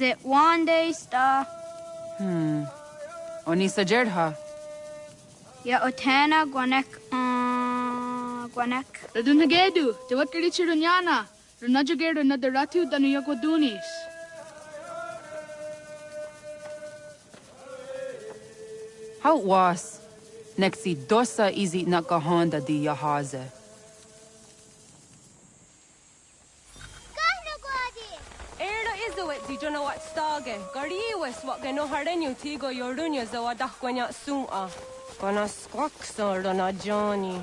Zit one day sta. Oni sajerha. Ya otena gwanek gwanek. Radunagedu, te wakili chirunyana. Runajagedu na daratu danu yagodunis. How it was? Nexi dosa izi nakahonda di yahaze. Di jono wat stage. Gariwes wat geno hardenyu tigo yorunya zawadah kwanya sum'a. Kana squaxor na Johnny.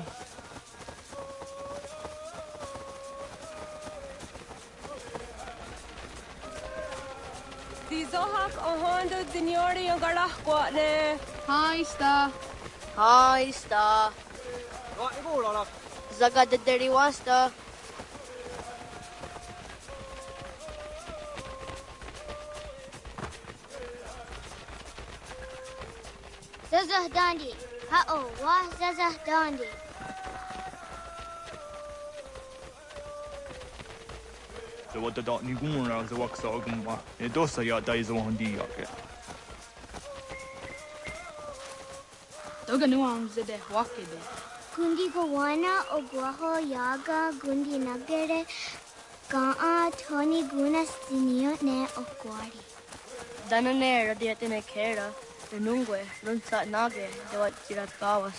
Di zohak ahondo dinyori yung garah kwatne. Hi, sta. Hi, sta. Zaga de deriwasta. Zazah Dandi. Ha'o, wah Zazah Dandi. So what the dot ni gumra za waksa gumba. E dosa ya dai za wandi ya ke. Doga nuam zede wakide. Gundi Gawana Oguaho Yaga Gundi Nagere Ga'a Tony Gunas Dinio Ne Okwari. Danane radiate me kera. Renungue, runsat nage, de wat tirat gawas.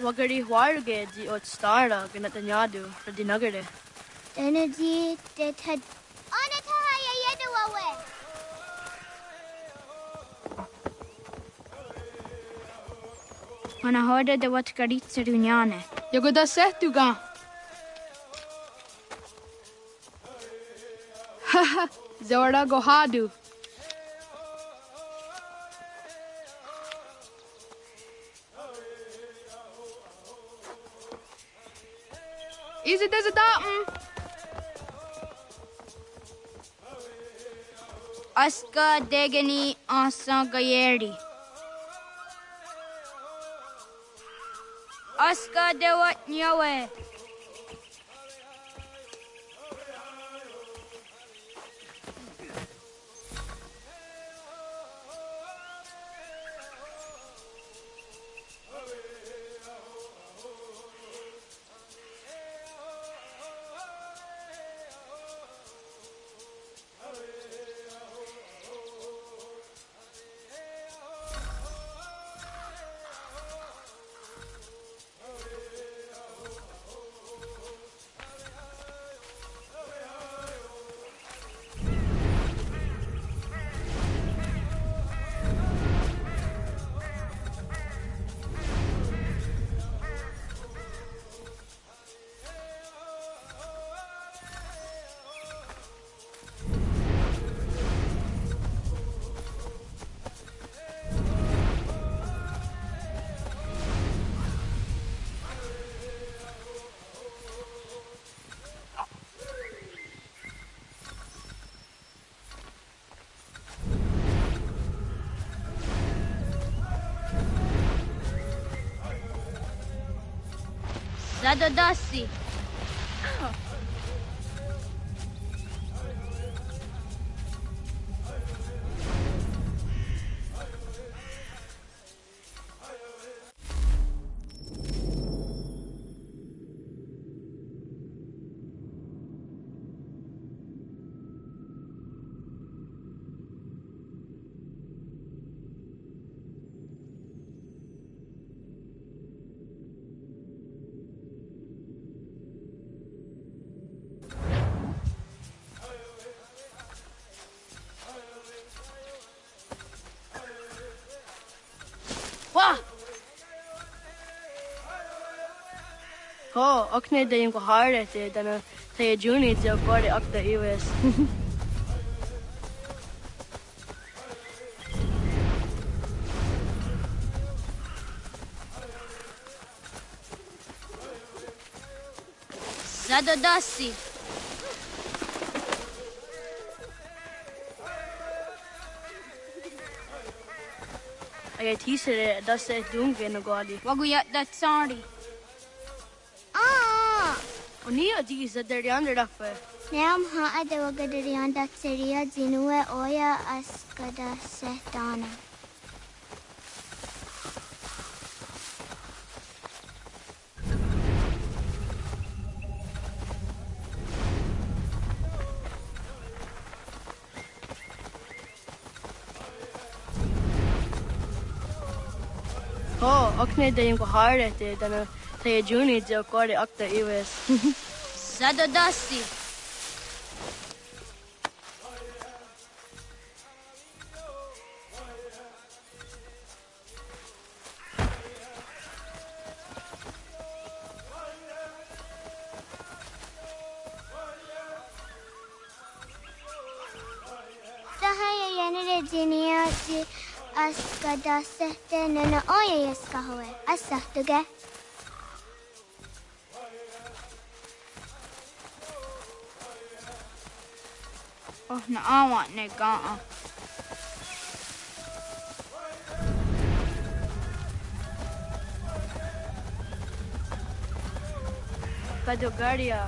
Wagari huarge di ot stara ganatanyadu, radinagare. Energy de tad. Anatahaya Yedawawe. Wana hoda de wat garit sirunyane. Yagoda sehtuga. Haha, Zawada Gohadu. Is it as a datum? Aska degani asa gayeri. Aska de wat nyawe. Zadodasi. Ho, okne de yung kuhare te dana te juni te okore okta iwes. Zadodasi. Ay tisere dase dunge no gadi. Waguyat that sorry. Oni adi zadarian rafa. Neam ha'a de wagadarianda seria zinue oya askada sehtana. Oh, okne de yung kuhare te dana te juni de kore akta iwes. Zadodasi. Tahaya yanere jinia ji askada sehte nana oya yaskahoe. Asahtuge. Oh, na awa ne ga'a. Kadogaria.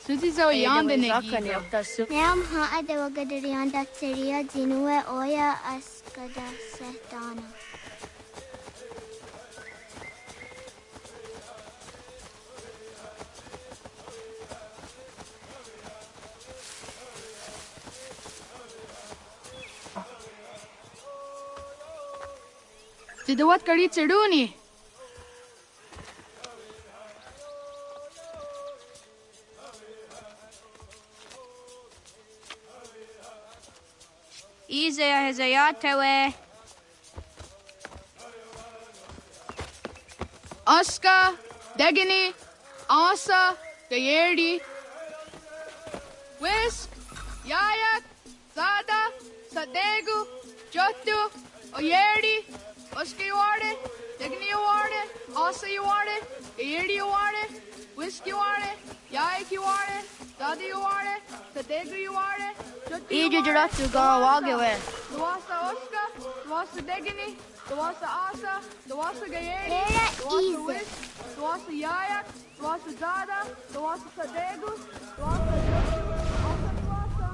Suti zo yande ne Zakani gido. akta su. Neam ha'a de wagadarianda seria zinue oya askada sehtana. Tidawat kari chiduni. Izaya hezayatewe. Aska, Degini, Asa, Gayerdi, Whisk, Yayak, Zada, Sadegu, Jotu, Oyerdi, Oska you want it, Degini you want it, Asa you want it, Gayerdi you want it, Whisk you want it, Yayak you want it, Zada you want it, Sadegu you want it, Jotu you Iju want it. juratu gawa wagewe. Dawasa Oska, Dawasa Degini, Dawasa Asa, Dawasa Gayeri, Era Dawasa easy. Wiz, Dawasa Yayak, Dawasa Zada, Dawasa Sadegu, Dawasa Jotu, Asa Dawasa.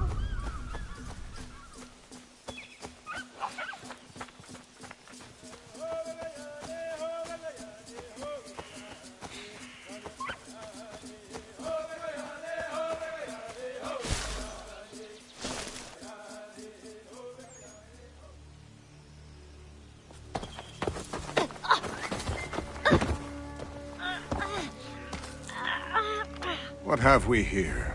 What have we here?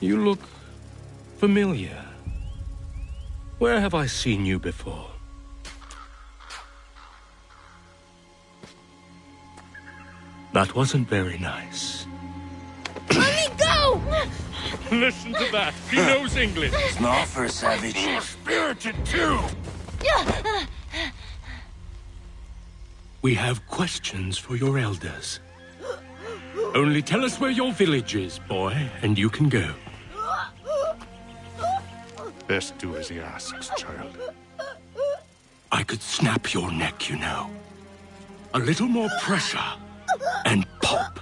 You look familiar. Where have I seen you before? That wasn't very nice. Let me go! Listen to that. He knows English. Small for a savage. You're spirited too. We have questions for your elders. Only tell us where your village is, boy, and you can go. Best do as he asks, child. I could snap your neck, you know. A little more pressure, and pop.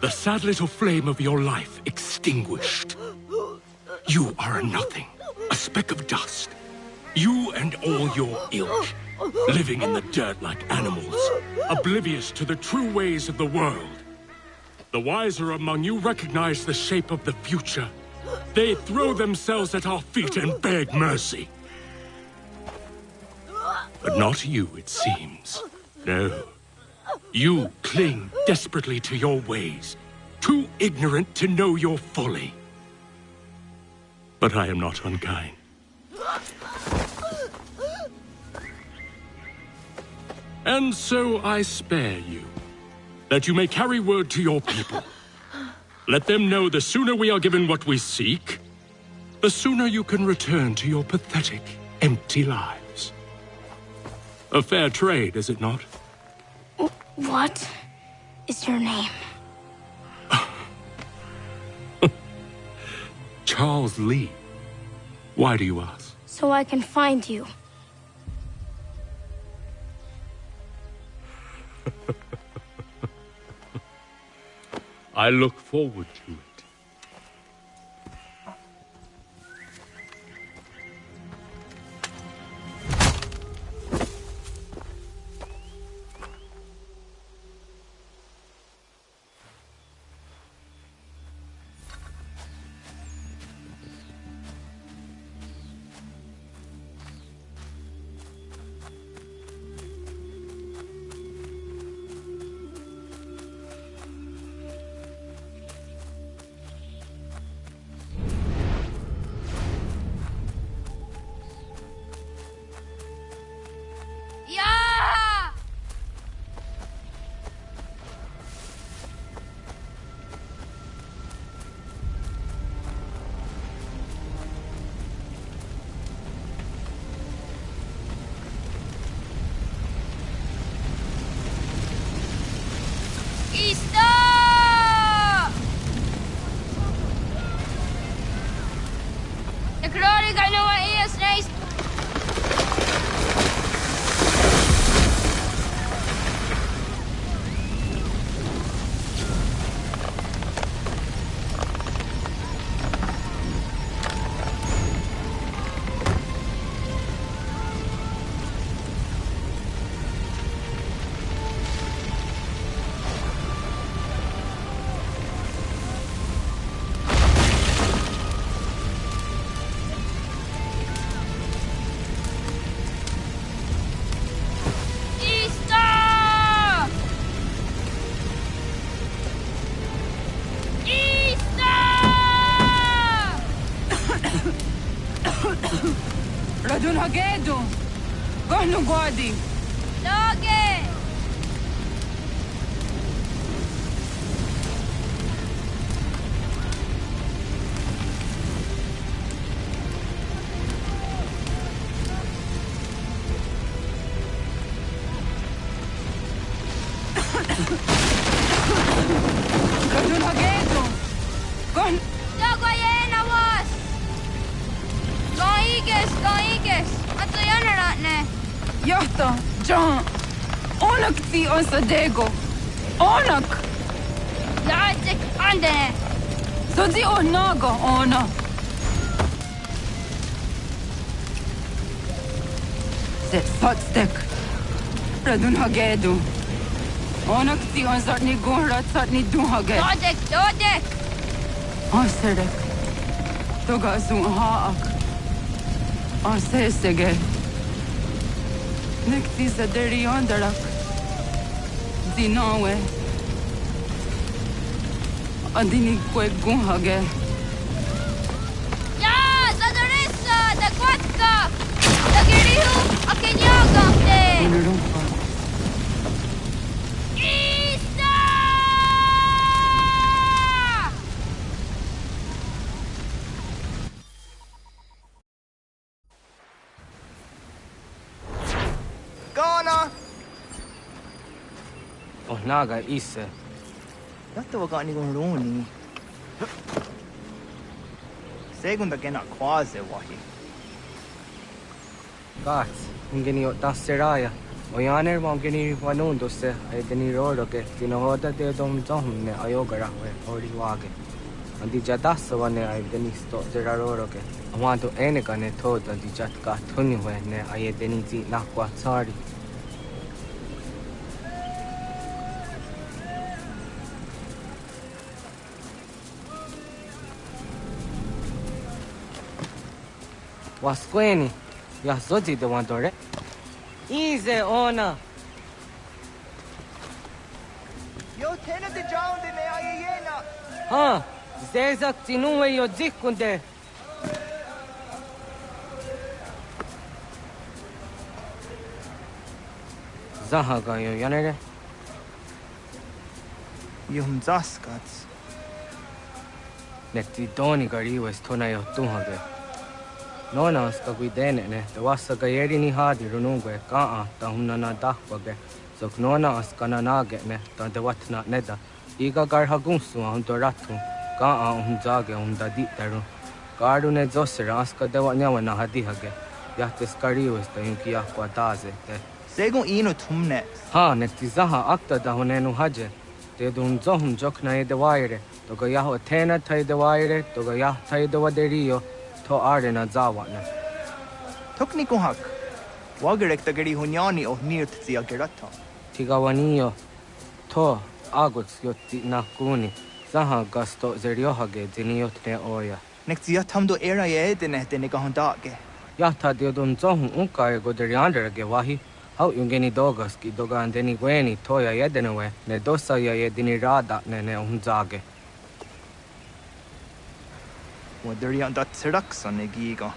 The sad little flame of your life extinguished. You are a nothing, a speck of dust. You and all your ilk, living in the dirt like animals, oblivious to the true ways of the world. The wiser among you recognize the shape of the future. They throw themselves at our feet and beg mercy. But not you, it seems. No. You cling desperately to your ways, too ignorant to know your folly. But I am not unkind. And so I spare you, that you may carry word to your people. Let them know the sooner we are given what we seek, the sooner you can return to your pathetic, empty lives. A fair trade, is it not? What is your name? Charles Lee. Why do you ask? So I can find you. I look forward to it. Radun Hagedu! Gohnu Gwadi! Loge! Radun Hagedu! Gohnu... Dogoyena was! Goiges! Ato yanaratne! Yahta, John! Onak ti on Sadego! Onak! Laatik andene! Zodi onaga ona! Zet Sotstek! Radun Hagedu! Onak ti on Zartni Gunra Zartni Duhage! Dodek! Anserek! Toga Zun Haak! Ansesege! Nekti Zaderi Ondarak! Dinawe! Adini Kwe Gunhage! Ya! Zadarissa! Dagwatka! Dagirihu! Akenyagante! Inarumpa! Isa! Ghana! Oh, naga isa. Yatta wakani gonroni. Segunda kena quase wahi. Gat, ngeni o tasiraya. O yaner mo ngeni wanundo se ay deni rodo ke tinohoda de dom ne ayogara we ori wage. Andi jadasa wane ay deni sto zeraro ke. Amanto ene kane thod andi jatka thuni we ne ay deni ji nakwa tsari. Wasqueni, ya zodi de wandore. Easy ona. Yo tena de jaunde ne ayena. Ha, zezak tinuwe yo zikunde. Zahaga yo yanere. Yum zaskats. Nekti doni gari was tona yo tuhage. Nona ska guidene ne, the wasa gayeri ni hadi runungwe kaa ta hunana dahwage. So nona askana nage ne, ta de watna neda. Iga gar hagunsu hundoratu, kaa hunzage hundaditaru. Garu ne zosera aska de watnyawa na hadihage. Yahtes gari was the yunkia kwa daze te. Segun ino tumne. Ha, nekti zaha akta da hunenu haje. Te dun zohum jokna e de waire. Toga yaho tena tai de waire, toga yah tai de waderio. To arena zawana. Tukni kuhak. Wagerek tagari hunyani o nirt zia gerata. Tigawanio. To aguts yotti nakuni. Zaha gasto zeriohage diniotne oya. Nekzia tamdo era ye dene dene gahondage. Yahta diodun zohum unka e goderianderage wahi. Hau yungeni dogas ki dogan deni gweni toya yedenewe. Ne dosa ya yedini rada ne unzage. Waderian dat seraksan e giga.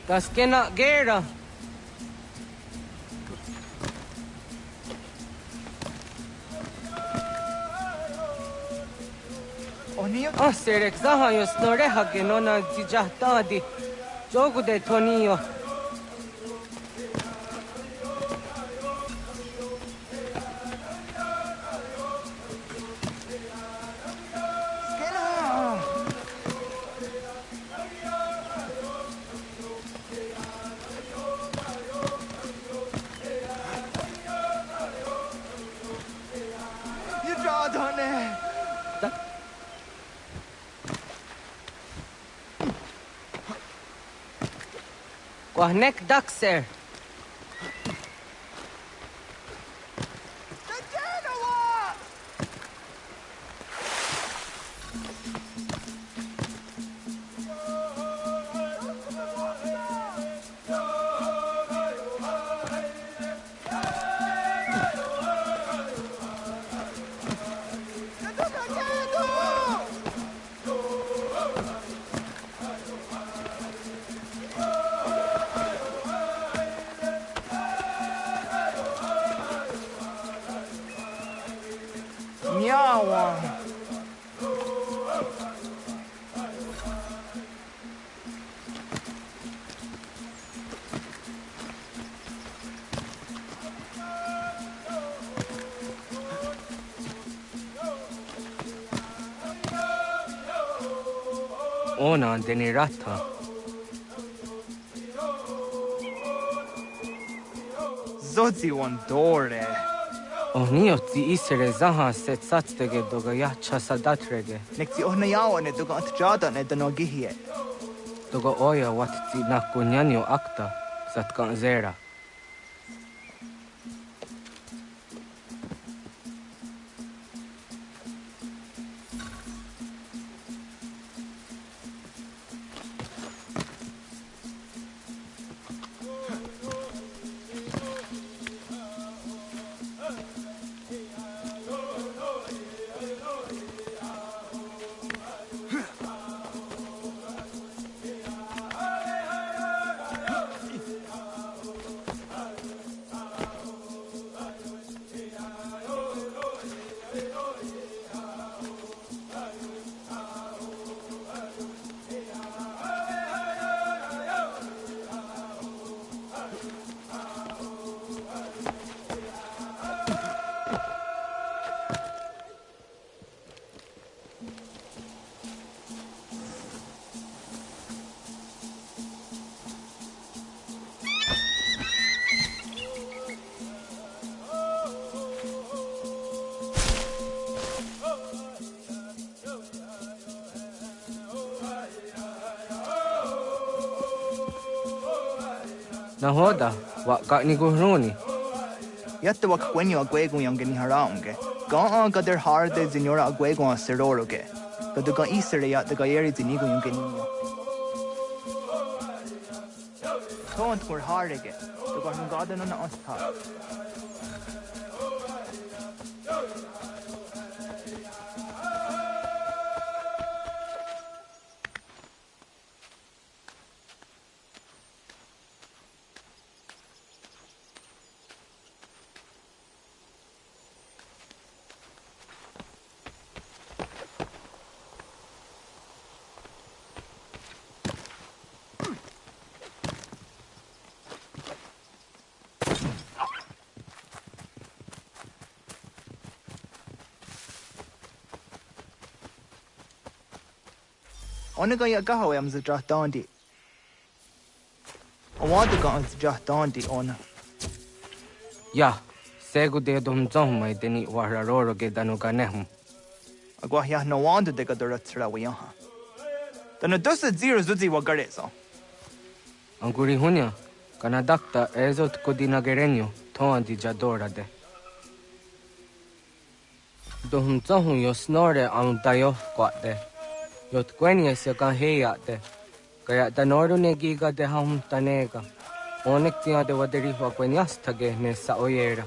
Das kena gera. Onio? Serek zaha yo snorehage nona zijahtadi. Jogu de tonio. Wahnek dakser. Ona deni rata. Zodzi wan dore. Onioti isere zaha set satstege doga yacha sadatrege. Nekti ohnayawa ne doga atjada ne danogihie. Doga oya watti nakunyanyo akta satkan zera. Nahoda, wak ni guhruni. Yatta wak kwenyo agwego yang geni haraunge. Ga gader harde zinora agwego a seroroge. Gaduga isere ya daga yeri zinigo yung geni. Tont kur harege. Daga hungada no na asta. Onega ya gaho am the drahtandi. I want to go on the drahtandi on. Ya, segu de dum zong mai deni wararoro ge danu ganehm. Agwa ya no wanda de gadura trawiyaha. Then a dosa zero zuzi wagarezo. Anguri hunya, kana dakta ezot kodina gerenyo, toan di jadora de. Dum zong yo snore am dayo kwate. Yot kwenye se kan heya de. Kaya danoru ne giga de ham tanega. Onek tia de waderi wa kwenyas tage ne sa oyera.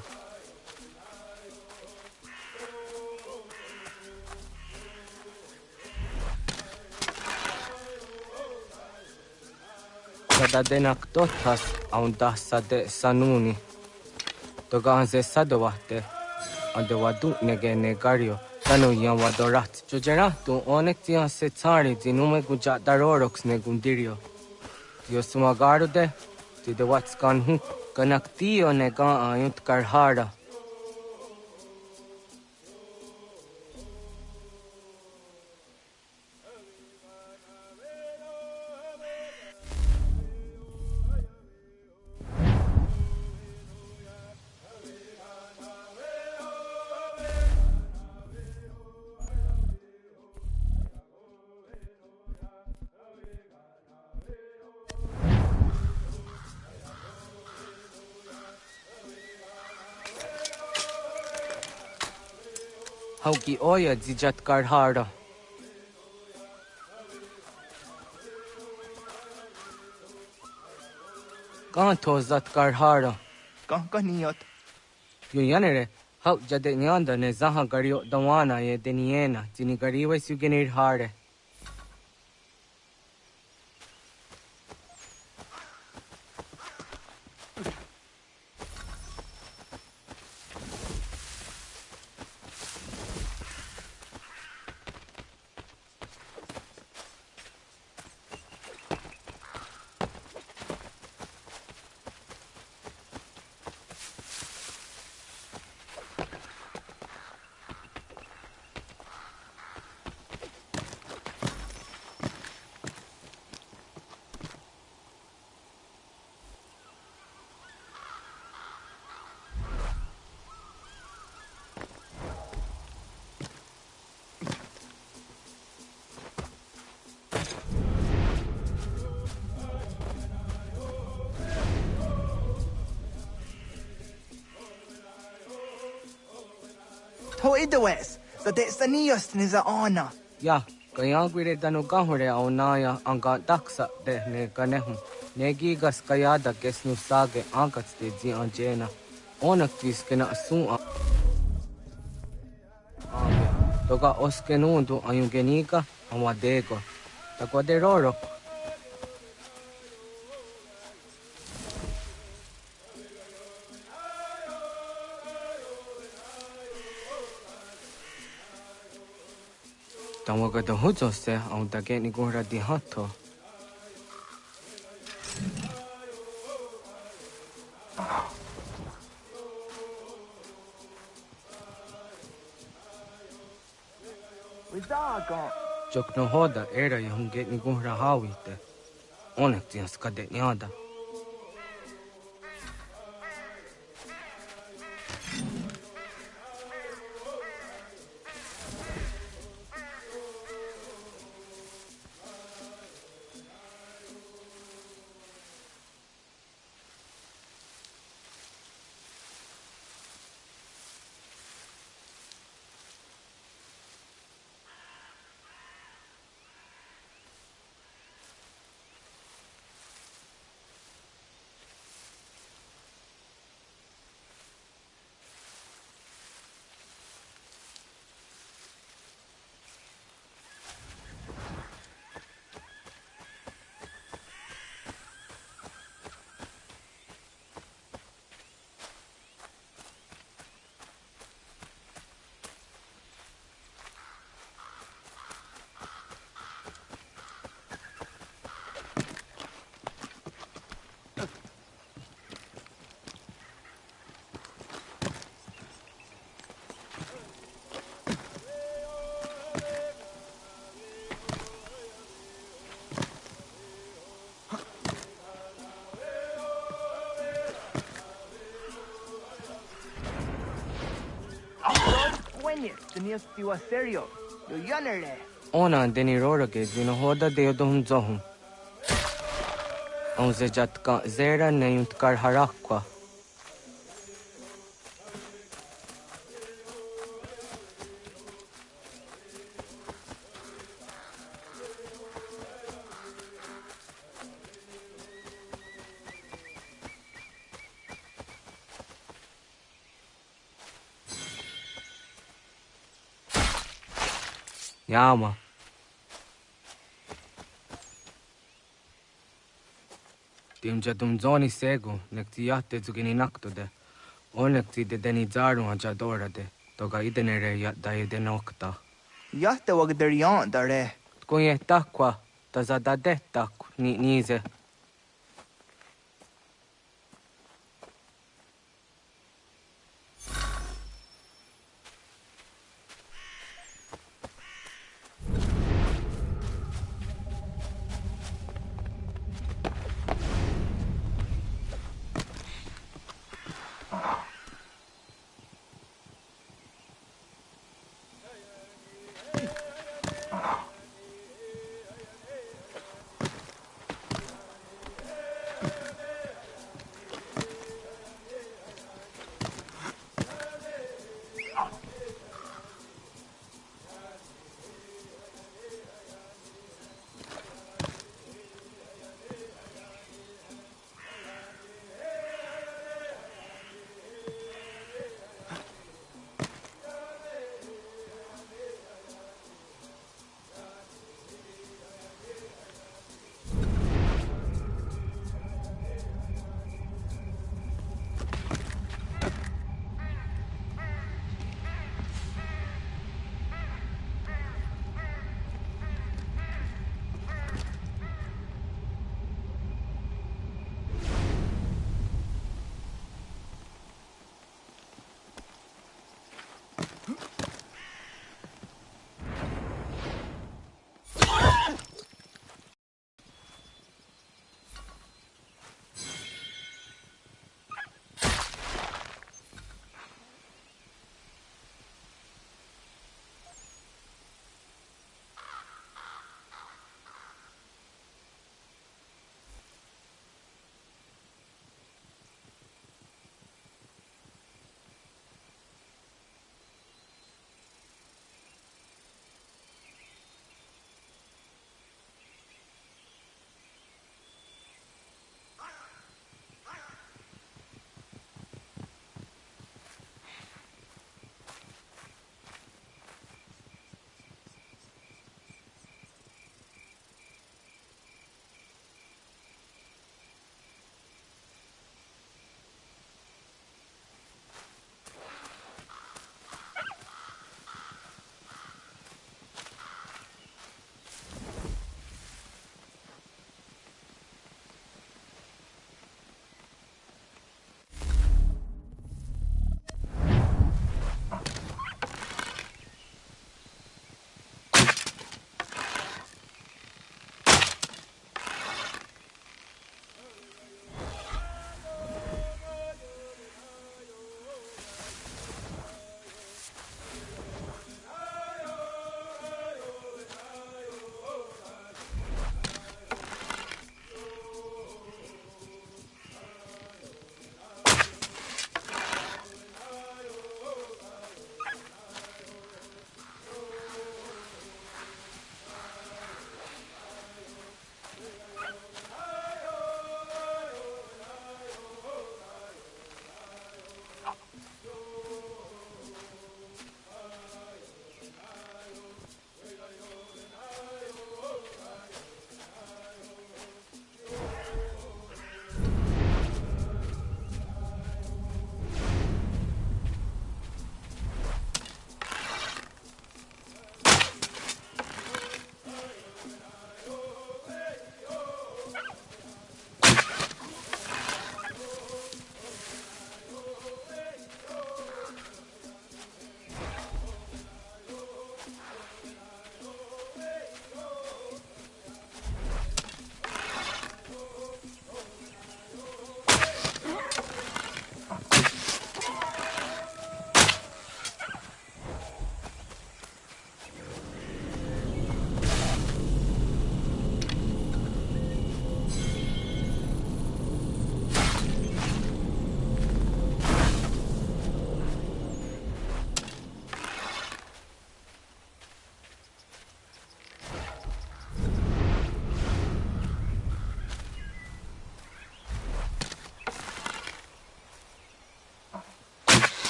Kada denak tothas aun dassa de sanuni. Togaan se sadowahte. Ande wadu nege negario. Tanu yan wadorat. Jojera tu onek tia se tsari zinume guja darorox ne gundirio. Tio sumagaru de. Ti de watskan hu. Kanak tio nega ayunt karhara. Hauki oya zijat karhara. Kanto zat karhara. Kankaniot. Yo yanere, hau jade nyanda ne zaha gario dawana ye deniena, jini gariwe sugenir hare. To idawes. The de sanios niza ona. Ya, kaya gwire danu gahure au naya anga daksa de ne ganehu. Negi gas kaya da gesnu sage angats de zi anjena. Onak tis kena sun a. Toga oskenundu ayungenika amadego. Takwa de roro. Tawaga da hujo se au da geni gora di hato. Jokno hoda era yung geni gora hawite. Onek tias kade nyada. Quenya, the news to a serio. You yanner. Ona deni rora ke dino hoda de dom zohum. On se jatka zera ne yunt kar harakwa. Yama. Tim jatum zoni sego, nekti yatte zugini naktode. Onekti de deni zaru ajadora de. Toga idenere yat da idenokta. Yatte wag der yan dare. Kunye takwa, tazada de tak ni nize.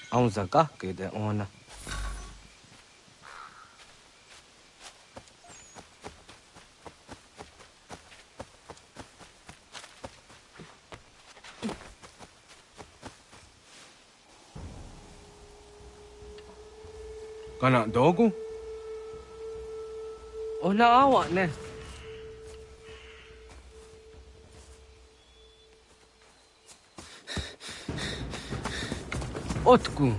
ông già cả cái đấy on à Kana dogu? Ona awak ne. Otku.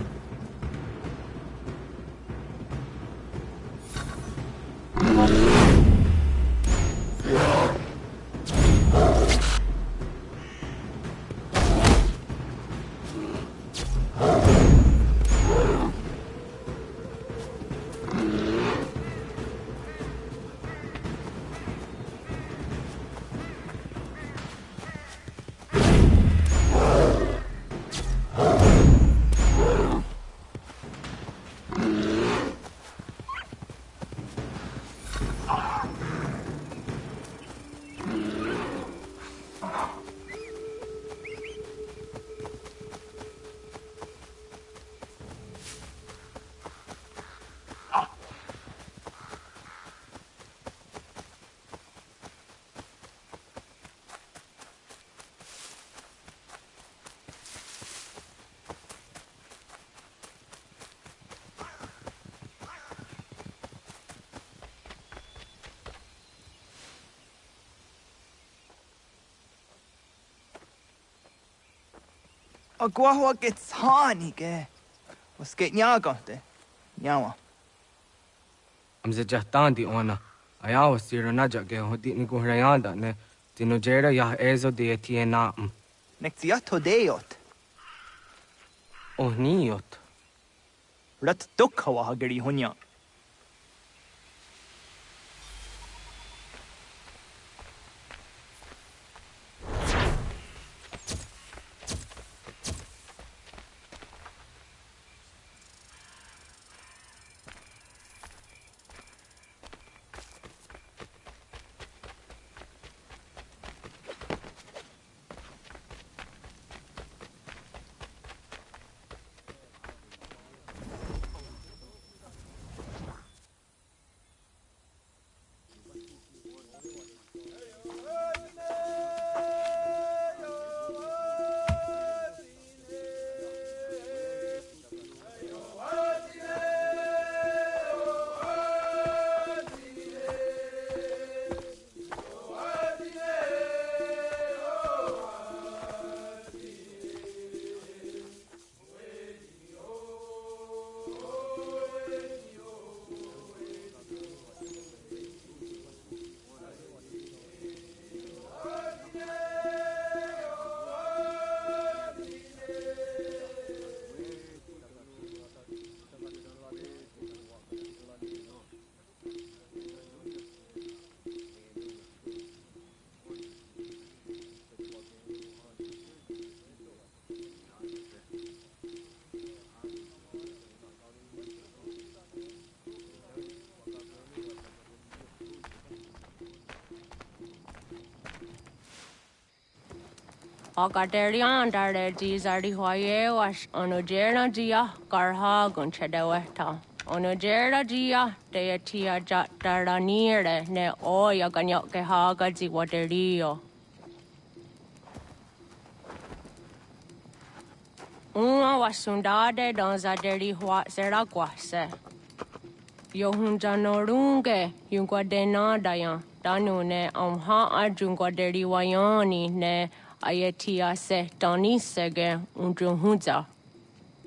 Agua gets honey, ke. Was get nyaga de. Nyawa. Am ze jahtan di ona. Aya was siro na jage hodi ni ko rayanda ne. Tino jera ya ezo de tiena. Nexiato deot. Oh niot. Rat dukhawa hagari hunya. Agaderian dare jizari hoye was onojera jia garha gunchedeweta. Onojera jia deatia jatara nire ne oya ganyoke haga ziwaderio. Uma wasundade donzaderi hua zeraguase. Yohunjanorunge yunguadenadayan Danu ne ha arjungwa deri wayani ne ayatia se dani sege unjunhuza.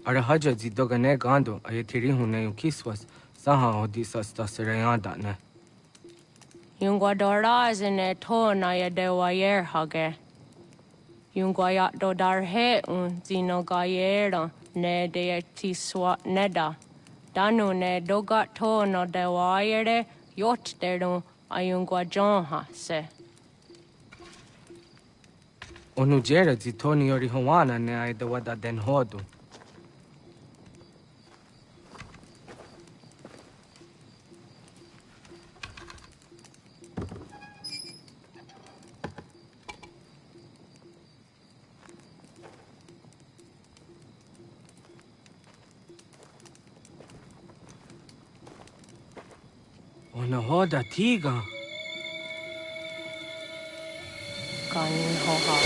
Ara haja zi dogane gando ayetiri hune kiswas saha odisas daserayanda ne. Yungwa doraz ne tona ya de wayer hage. Yungwa ya dodar he zino gayera ne de tiswa neda. Danu ne doga tona de wayere yot deru ayungwa jonha se. Onu jera zi toni yori hawana ne ay dawada den hodu. Ona hoda tiga. Kanin hoha.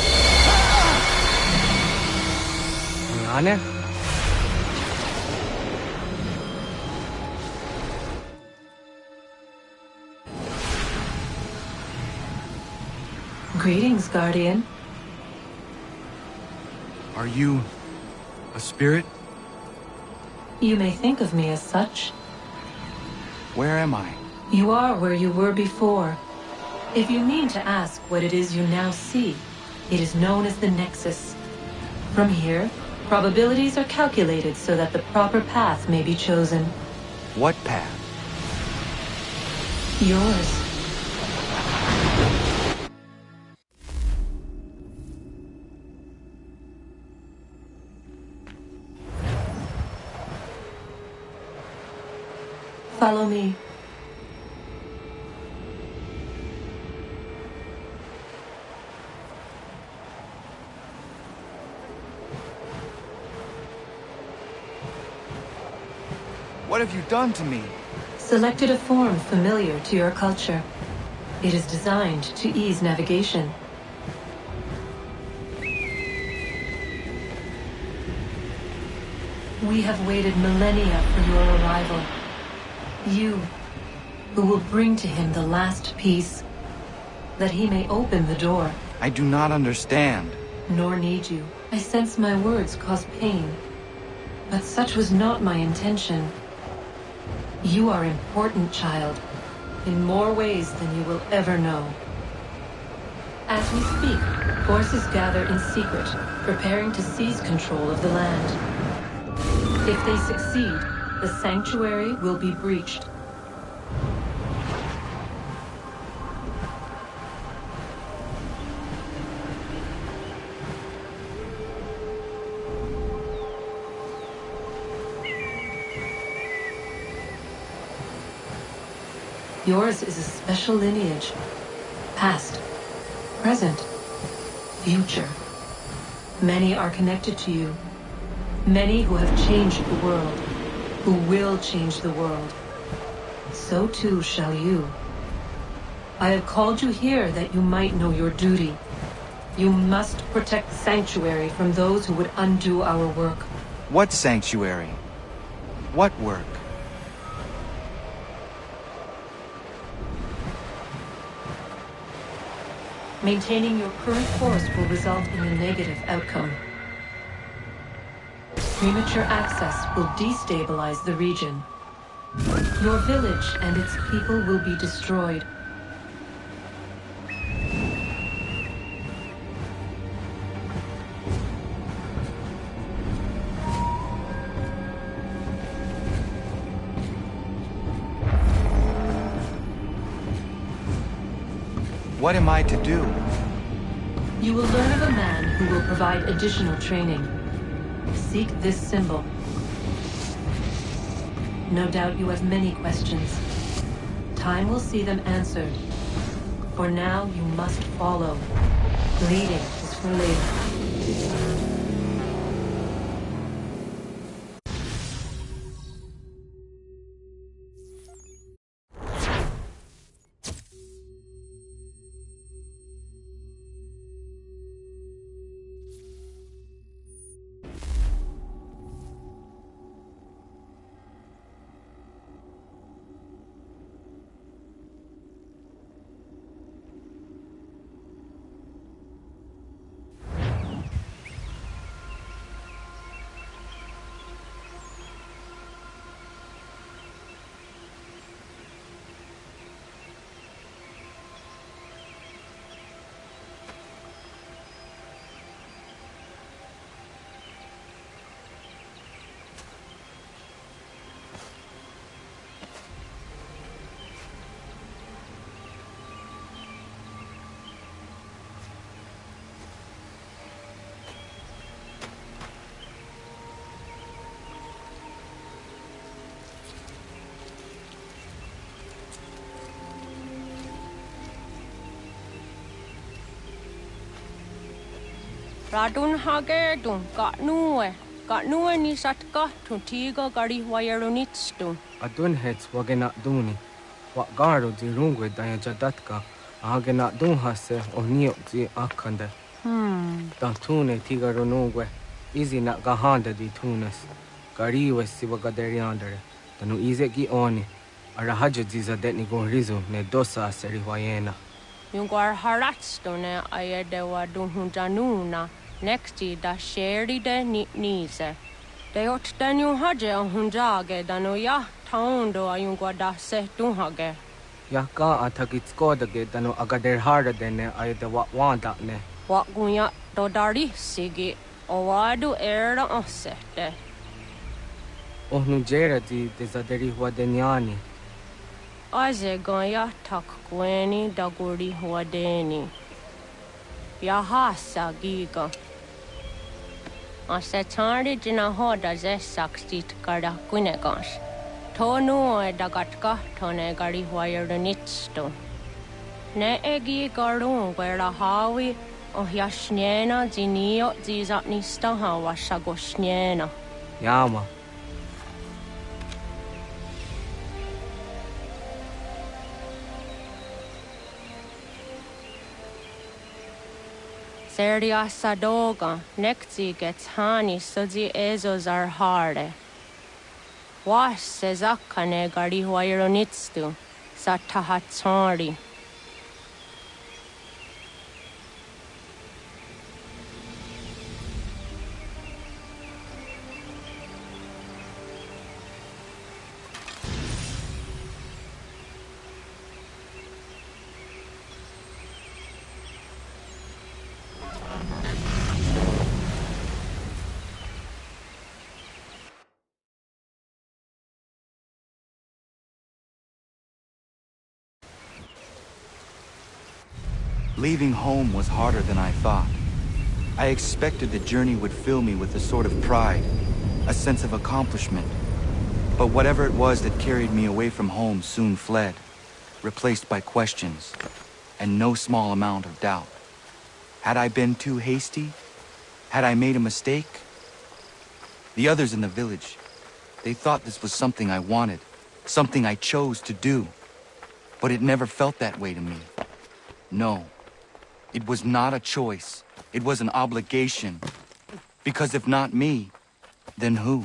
Ane? Greetings, Guardian. Are you a spirit? You may think of me as such. Where am I? You are where you were before. If you mean to ask what it is you now see, it is known as the Nexus. From here, probabilities are calculated so that the proper path may be chosen. What path? Yours. Follow me. What have you done to me? Selected a form familiar to your culture. It is designed to ease navigation. We have waited millennia for your arrival. You, who will bring to him the last piece, that he may open the door. I do not understand. Nor need you. I sense my words cause pain. But such was not my intention. You are important, child, in more ways than you will ever know. As we speak, forces gather in secret, preparing to seize control of the land. If they succeed, the sanctuary will be breached. Yours is a special lineage. Past, present, future. Many are connected to you. Many who have changed the world, who will change the world. So too shall you. I have called you here that you might know your duty. You must protect the sanctuary from those who would undo our work. What sanctuary? What work? Maintaining your current course will result in a negative outcome. Premature access will destabilize the region. Your village and its people will be destroyed. What am I to do? You will learn of a man who will provide additional training. Seek this symbol. No doubt you have many questions. Time will see them answered. For now, you must follow. Leading is for later. Radun hagerdun, got nue ni satka, tuntiga gari wayerunitstu. Adun heads wagena duni. What garo di rungwe daya jadatka, ahagena dun hase o nio di akande. Dan tune tigaro nungwe, easy na gahanda di tunes. Gariwe siwa gaderiandere, danu ize gi oni. Arahajo diza detni gon rizu ne dosa aseri wayena. Yungwar haratstone ayedewa dunhunjanuna, nexti da sheri de nize. De ot danu haje hunjage danu ya taundo ayungwa da se dunhage. Ya ka atakitskoda danu agader harda dene ayedewa wanda ne. Wat gunya do dari sigi, o wadu era osete. Ohnu jera di dezaderi wadenyani. Aze gaya tak gweni daguri wadeni. Yahasa giga. Ase tari jina hoda ze sakstit kada kunegans. Tonu e dagatka tone gari wayernitsto. Ne egi garun gwera hawi o yashnena zinio zizatnista hawa shagoshnena. Yama. Seria sadoga, nekti gets hani sozi ezos are harde. Was sezakane gari wayronitstu, satahatsari. Leaving home was harder than I thought. I expected the journey would fill me with a sort of pride, a sense of accomplishment. But whatever it was that carried me away from home soon fled, replaced by questions, and no small amount of doubt. Had I been too hasty? Had I made a mistake? The others in the village, they thought this was something I wanted, something I chose to do. But it never felt that way to me. No. It was not a choice. It was an obligation. Because if not me, then who?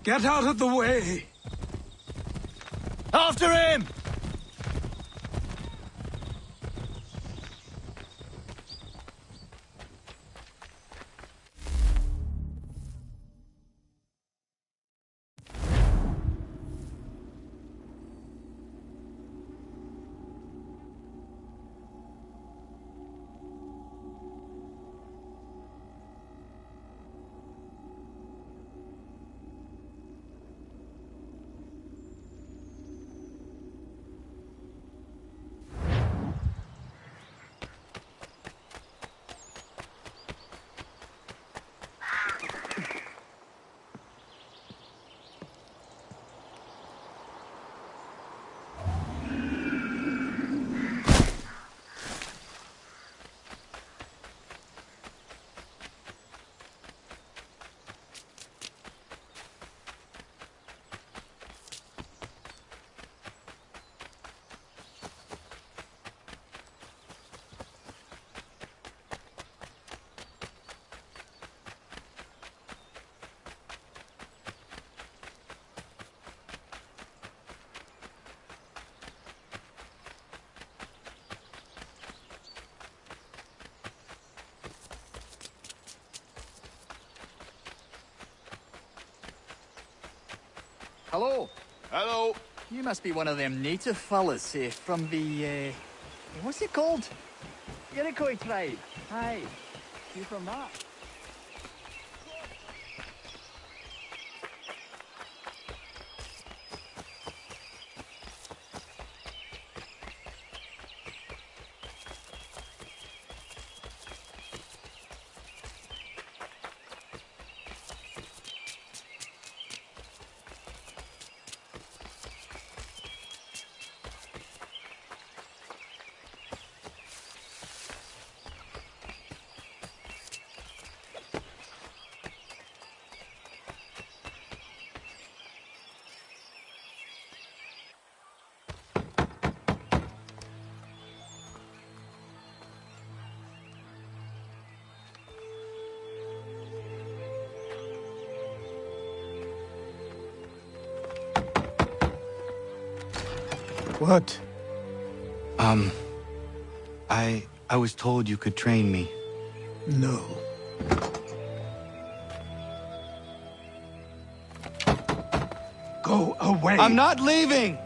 Get out of the way! After him! Hello. Hello. You must be one of them native fellas from the, what's it called? Iroquois tribe. Aye. You from that? What? I was told you could train me. No. Go away! I'm not leaving!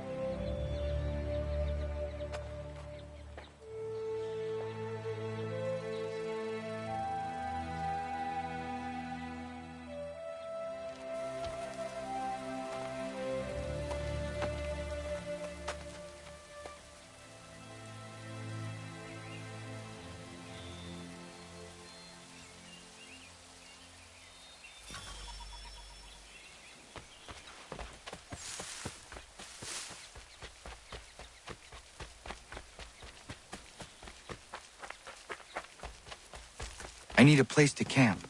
I need a place to camp.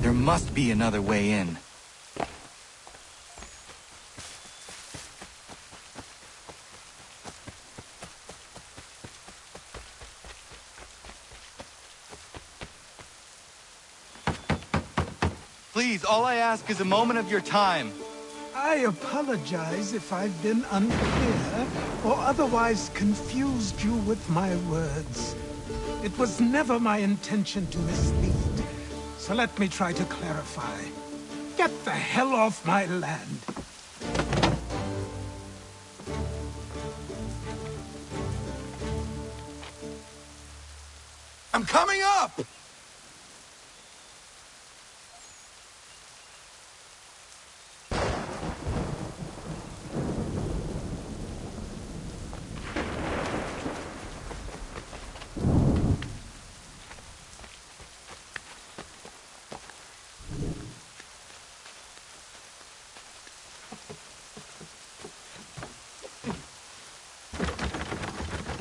There must be another way in. Please, all I ask is a moment of your time. I apologize if I've been unclear or otherwise confused you with my words. It was never my intention to mislead, so let me try to clarify. Get the hell off my land. I'm coming up!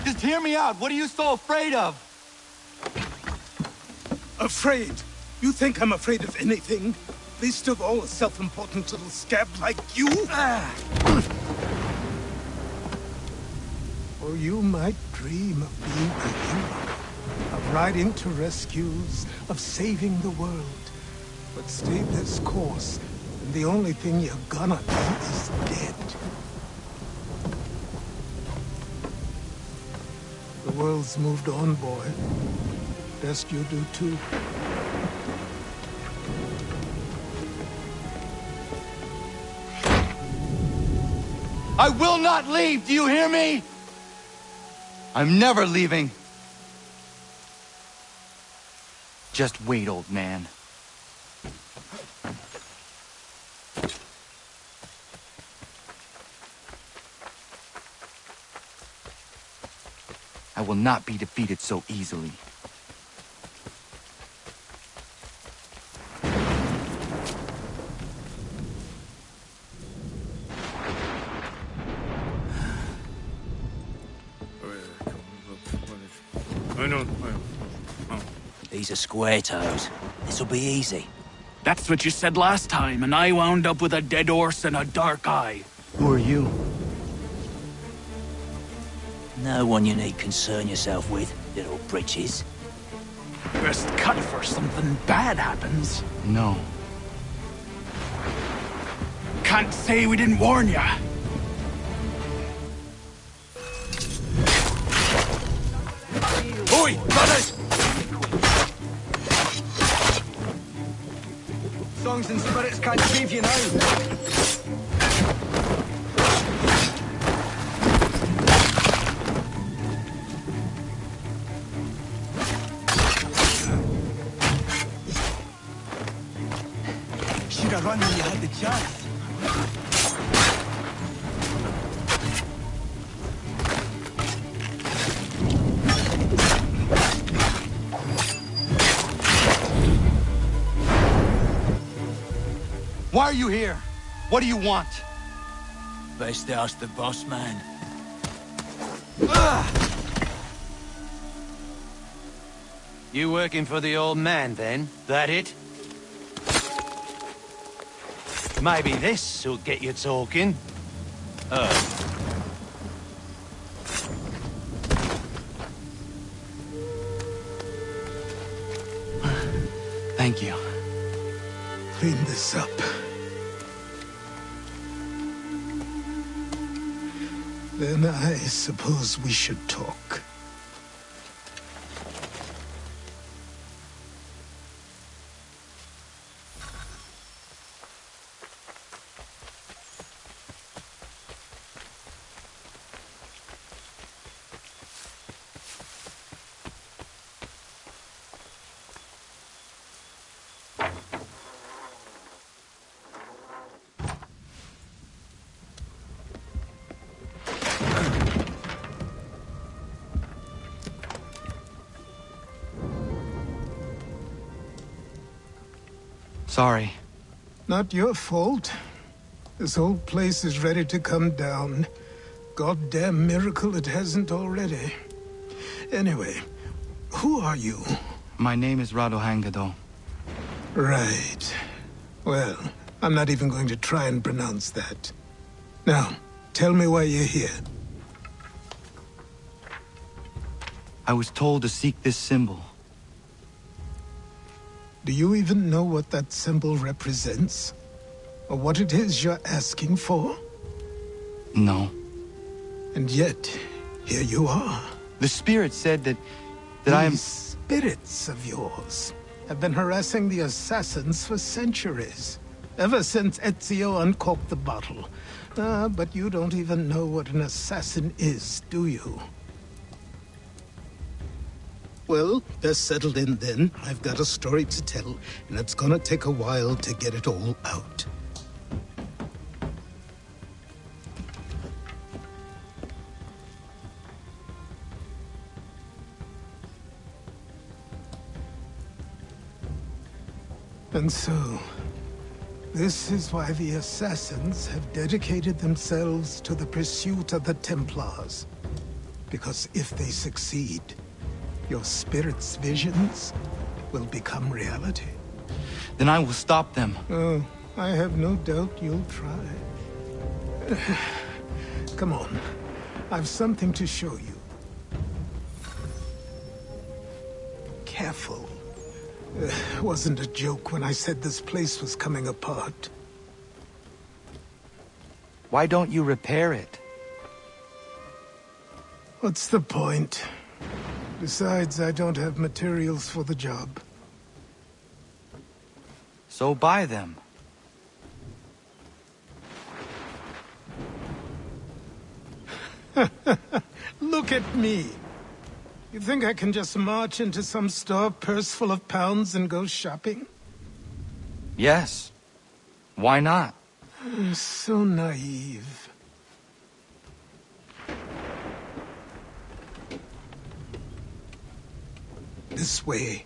Just hear me out. What are you so afraid of? Afraid? You think I'm afraid of anything? Least of all a self-important little scab like you? Or you might dream of being a hero, of riding to rescues, of saving the world. But stay this course, and the only thing you're gonna be is dead. The world's moved on, boy. Best you do too. I will not leave, do you hear me? I'm never leaving. Just wait, old man. I will not be defeated so easily. These are square toes. This'll be easy. That's what you said last time, and I wound up with a dead horse and a dark eye. Who are you? No one you need concern yourself with, little britches. Best cut for something bad happens. No. Can't say we didn't warn ya. Oi, brothers! Songs and spirits can't save you now. Should have run when you had the chance. Why are you here? What do you want? Best ask the boss man. You working for the old man, then? That it? Maybe this'll get you talking. Thank you. Clean this up. Then I suppose we should talk. Sorry. Not your fault. This whole place is ready to come down. Goddamn miracle it hasn't already. Anyway, who are you? My name is Radohangado. Right. Well, I'm not even going to try and pronounce that. Now, tell me why you're here. I was told to seek this symbol. Do you even know what that symbol represents? Or what it is you're asking for? No. And yet, here you are. The spirit said that I am... These spirits of yours have been harassing the assassins for centuries. Ever since Ezio uncorked the bottle. But you don't even know what an assassin is, do you? Well, they're settled in then. I've got a story to tell, and it's gonna take a while to get it all out. And so, this is why the Assassins have dedicated themselves to the pursuit of the Templars. Because if they succeed, your spirit's visions will become reality. Then I will stop them. Oh, I have no doubt you'll try. Come on, I've something to show you. Careful. Wasn't a joke when I said this place was coming apart. Why don't you repair it? What's the point? Besides, I don't have materials for the job. So buy them. Look at me. You think I can just march into some store, purse full of pounds, and go shopping? Yes. Why not? So naive. This way.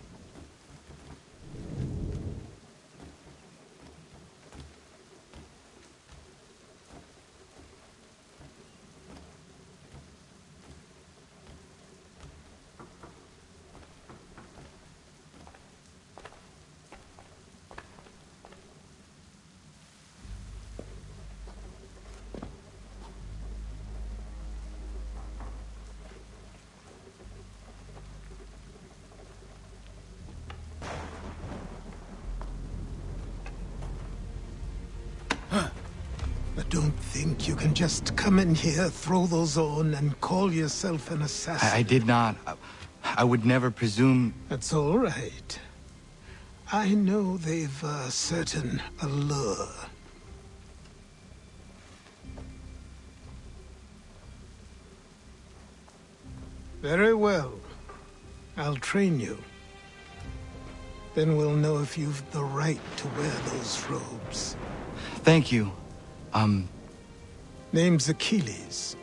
Don't think you can just come in here, throw those on, and call yourself an assassin. I did not. I would never presume... That's all right. I know they've a certain allure. Very well. I'll train you. Then we'll know if you've the right to wear those robes. Thank you. Name's Achilles.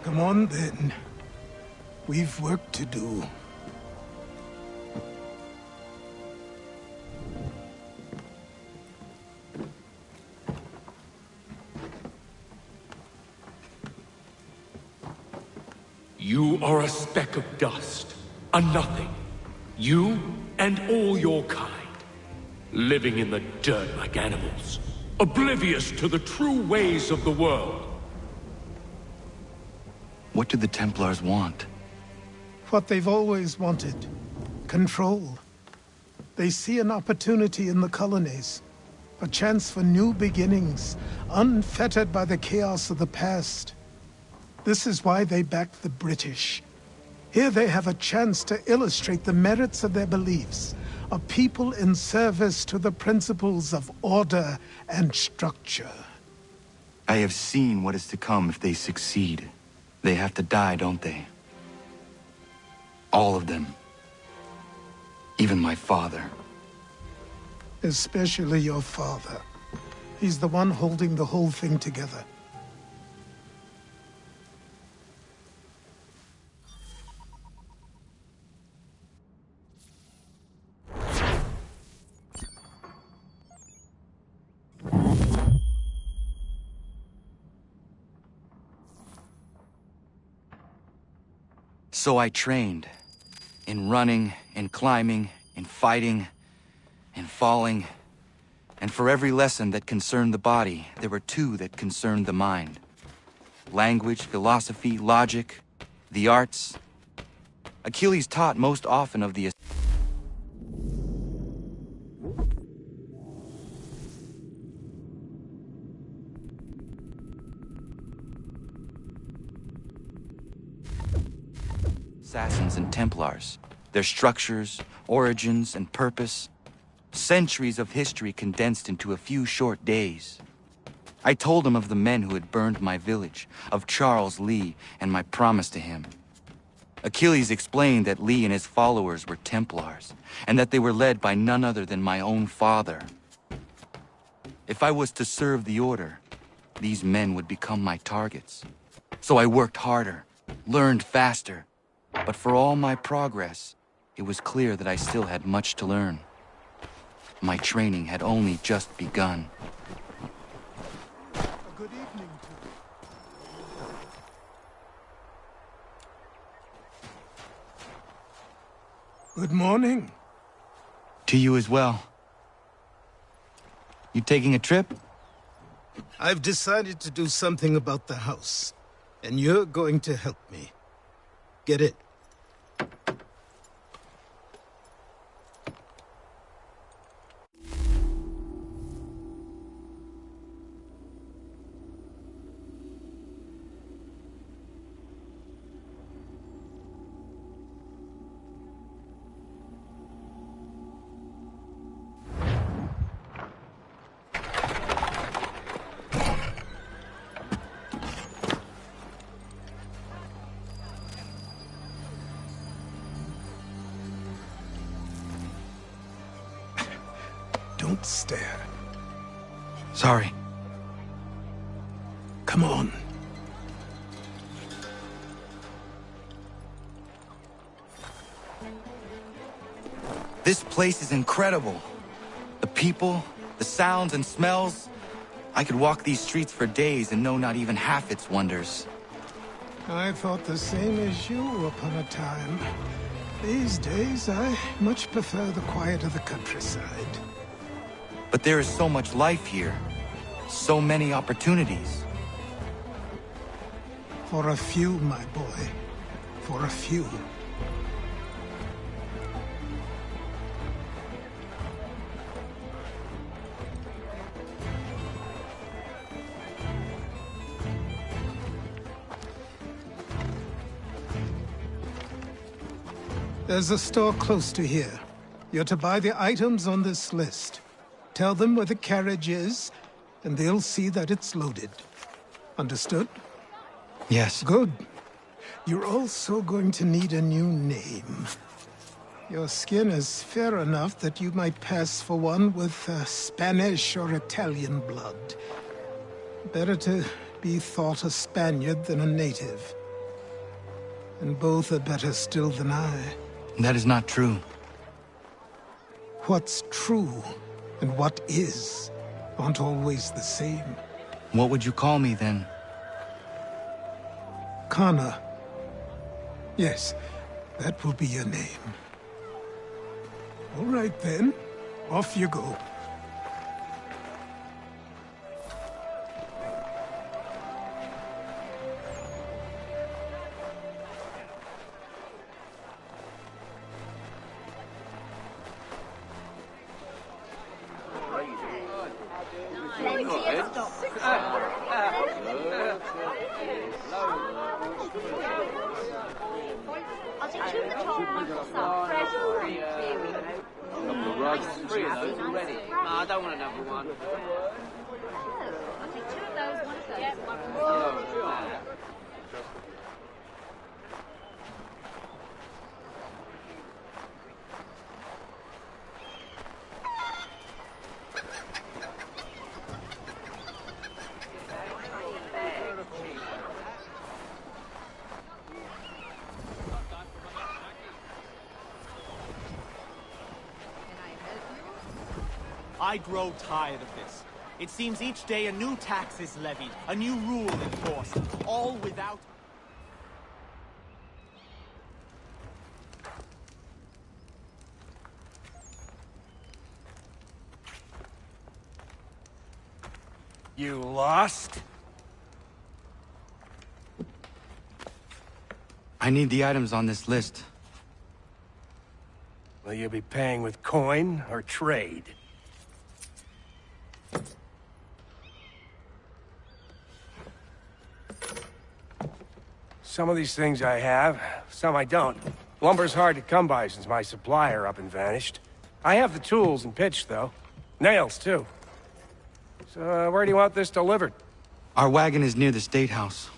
Come on, then. We've work to do. You are a speck of dust, a nothing. You and all your kind. Living in the dirt like animals. Oblivious to the true ways of the world. What do the Templars want? What they've always wanted. Control. They see an opportunity in the colonies. A chance for new beginnings, unfettered by the chaos of the past. This is why they backed the British. Here they have a chance to illustrate the merits of their beliefs. A people in service to the principles of order and structure. I have seen what is to come if they succeed. They have to die, don't they? All of them. Even my father. Especially your father. He's the one holding the whole thing together. So I trained. In running, in climbing, in fighting, in falling, And for every lesson that concerned the body, there were two that concerned the mind. Language, philosophy, logic, the arts. Achilles taught most often of the Assassins and Templars, their structures, origins, and purpose. Centuries of history condensed into a few short days. I told him of the men who had burned my village, of Charles Lee, and my promise to him. Achilles explained that Lee and his followers were Templars, and that they were led by none other than my own father. If I was to serve the order, these men would become my targets. So I worked harder, learned faster, but for all my progress, it was clear that I still had much to learn. My training had only just begun. Good evening to you. Good morning. To you as well. You taking a trip? I've decided to do something about the house, and you're going to help me. Get it? Don't stare. Sorry. Come on. This place is incredible. The people, the sounds and smells. I could walk these streets for days and know not even half its wonders. I thought the same as you upon a time. These days, I much prefer the quiet of the countryside. But there is so much life here. So many opportunities. For a few, my boy. For a few. There's a store close to here. You're to buy the items on this list. Tell them where the carriage is, and they'll see that it's loaded. Understood? Yes. Good. You're also going to need a new name. Your skin is fair enough that you might pass for one with Spanish or Italian blood. Better to be thought a Spaniard than a native. And both are better still than I. That is not true. What's true and what is aren't always the same. What would you call me then? Kana. Yes, that will be your name. All right then, off you go. I don't want another one. I grow tired of this. It seems each day a new tax is levied, a new rule enforced, all without... You lost? I need the items on this list. Will you be paying with coin or trade? Some of these things I have, some I don't. Lumber's hard to come by since my supplier up and vanished. I have the tools and pitch, though. Nails, too. So, where do you want this delivered? Our wagon is near the State House.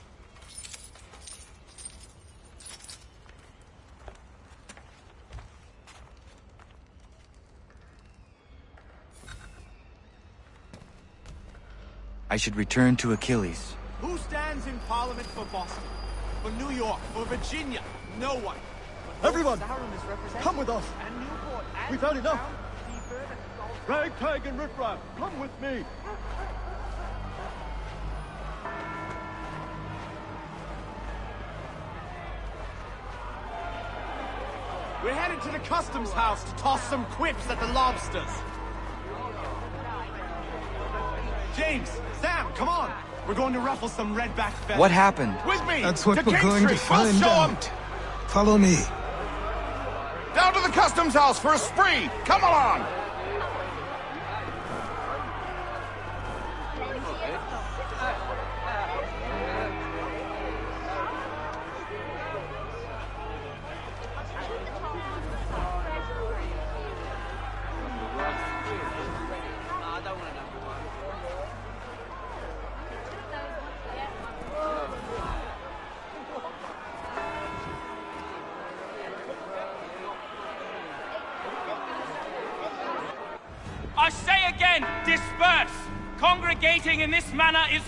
I should return to Achilles. Who stands in Parliament for Boston? For New York? For Virginia? No one. Everyone, come with us. We've had enough. Ragtag and riffraff, come with me. We're headed to the customs house to toss some quips at the lobsters. James, Sam, come on. We're going to ruffle some redback feathers. What happened? With me! That's what to we're King going to Street. We'll find show 'em. out. Follow me. Down to the customs house for a spree! Come along! I say again, disperse! Congregating in this manner is...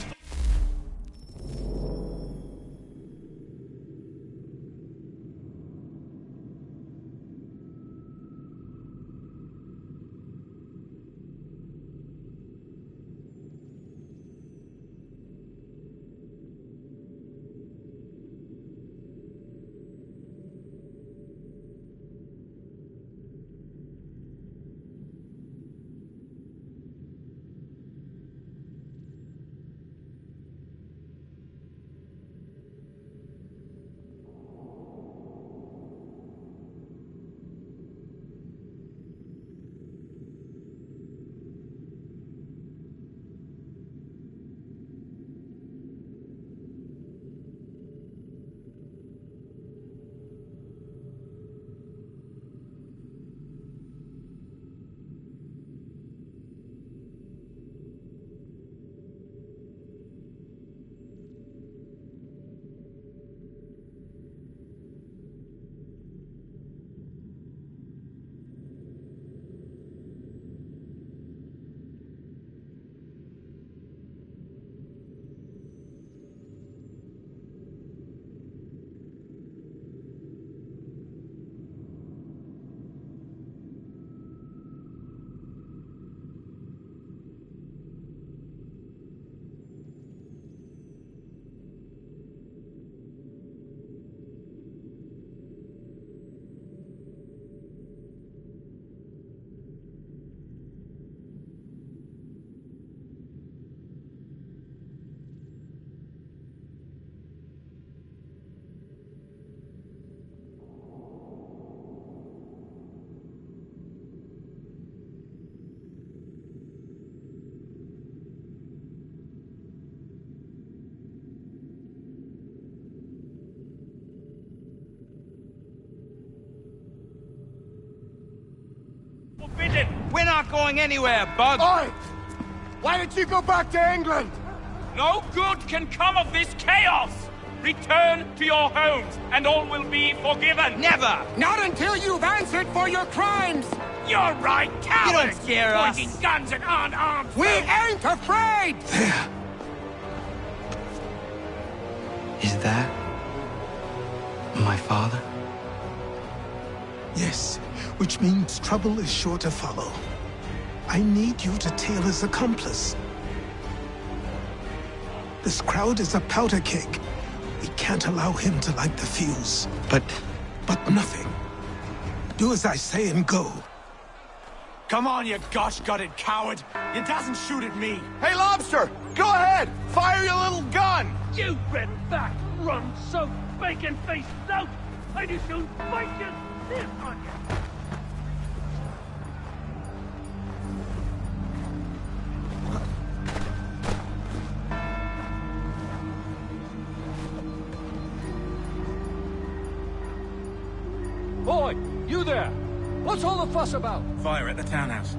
forbidden! We're not going anywhere, Bug! Oi! Why did you go back to England? No good can come of this chaos! Return to your homes, and all will be forgiven! Never! Not until you've answered for your crimes! You're right, cowards! You don't scare us. Pointing guns at unarmed We folk. ain't afraid! There. Is that my father? Yes, which means trouble is sure to follow. I need you to tail his accomplice. This crowd is a powder keg. We can't allow him to light the fuse. But nothing. Do as I say and go. Come on, you gosh-gutted coward! You doesn't shoot at me! Hey, Lobster! Go ahead! Fire your little gun! You red back, run so bacon-faced out! I do soon bite you this on you! Boy, you there! What's all the fuss about? Fire at the townhouse.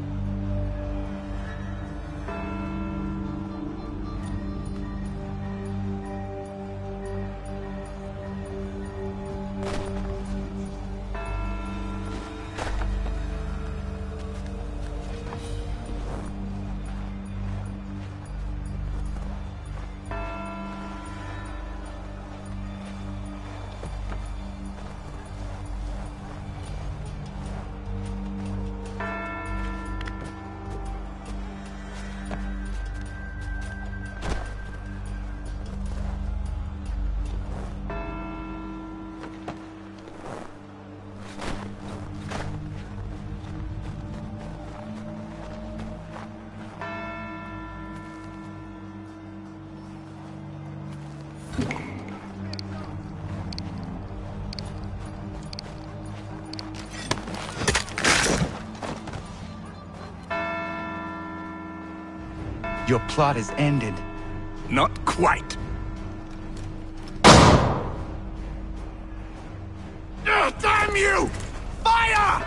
Your plot is ended. Not quite. Damn you! Fire!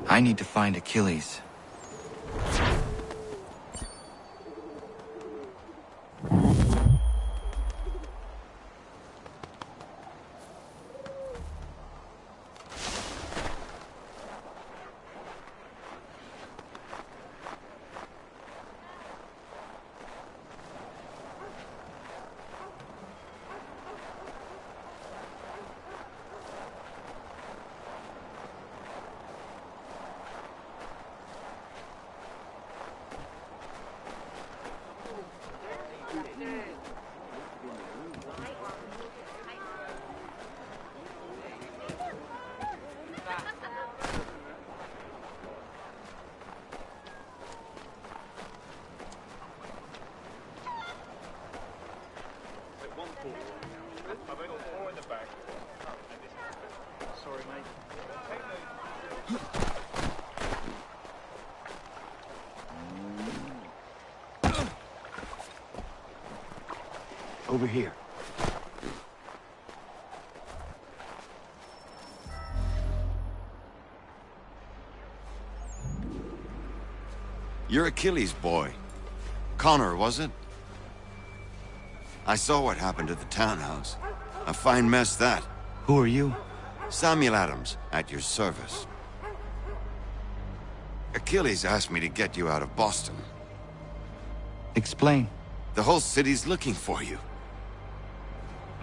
I need to find Achilles. Sorry, mate. Over here. You're Achilles' boy. Connor, was it? I saw what happened at the townhouse. A fine mess, that. Who are you? Samuel Adams, at your service. Achilles asked me to get you out of Boston. Explain. The whole city's looking for you.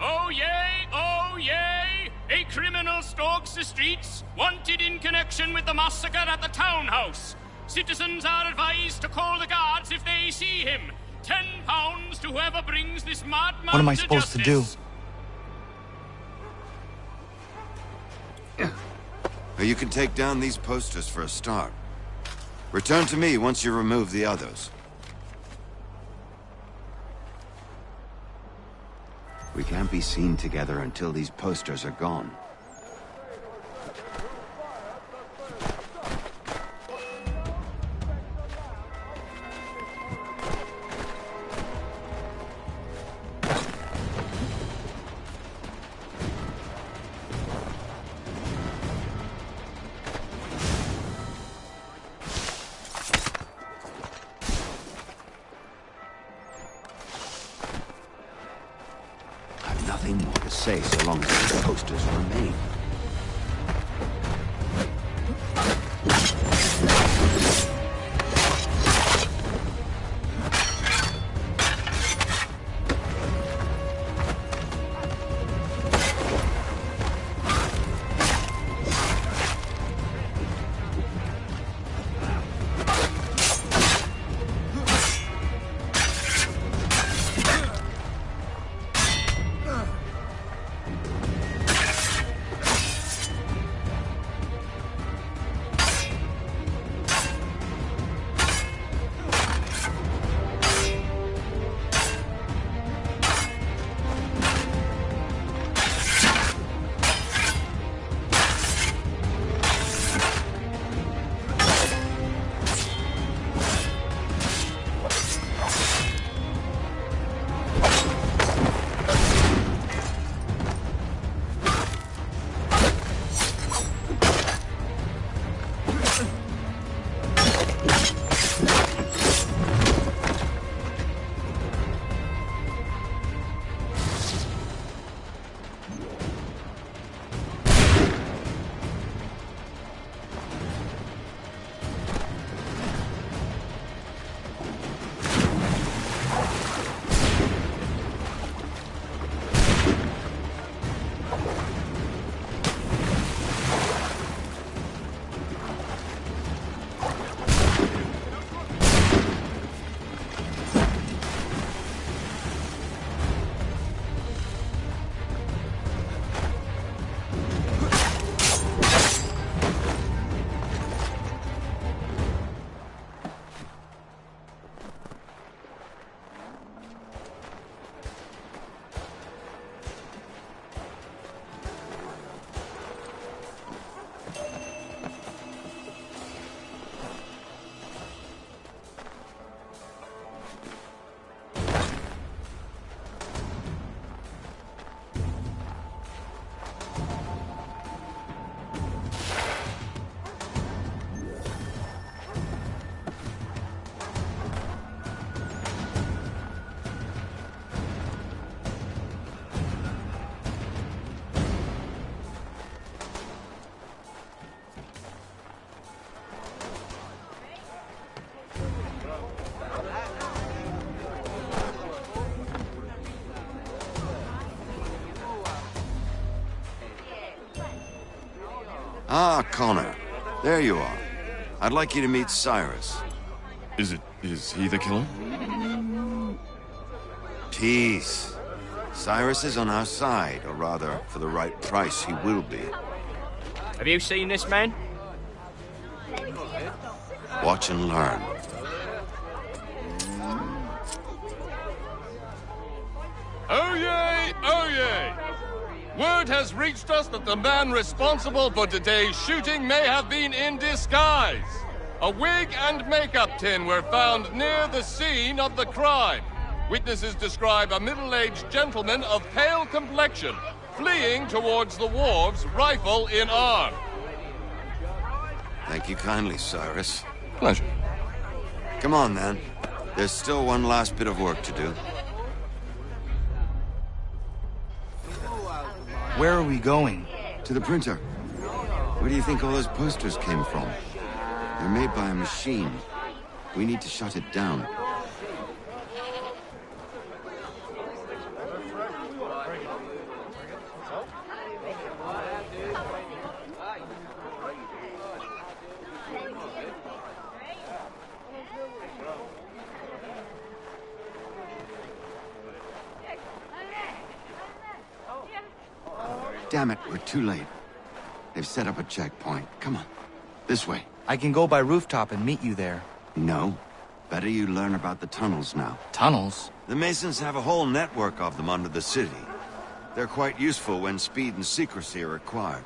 Oh yay, oh yay! A criminal stalks the streets, wanted in connection with the massacre at the townhouse. Citizens are advised to call the guards if they see him. £10 to whoever brings this madman What am I supposed to do? You can take down these posters for a start. Return to me once you remove the others. We can't be seen together until these posters are gone. Nothing more to say so long as Ah, Connor. There you are. I'd like you to meet Cyrus. Is he the killer? Peace. Cyrus is on our side, or rather, for the right price, he will be. Have you seen this man? Watch and learn. Oh yay, oh yay! Word has reached us that the man responsible for today's shooting may have been in disguise. A wig and makeup tin were found near the scene of the crime. Witnesses describe a middle-aged gentleman of pale complexion fleeing towards the wharves, rifle in arm. Thank you kindly, Cyrus. Pleasure. Come on, then. There's still one last bit of work to do. Where are we going? To the printer. Where do you think all those posters came from? They're made by a machine. We need to shut it down. Damn it, we're too late. They've set up a checkpoint. Come on. This way. I can go by rooftop and meet you there. No. Better you learn about the tunnels now. Tunnels? The Masons have a whole network of them under the city. They're quite useful when speed and secrecy are required.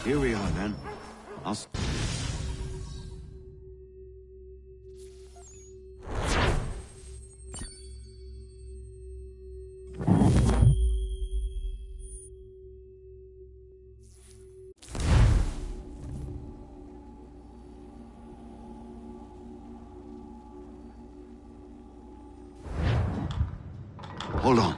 Here we are, then. Hold on.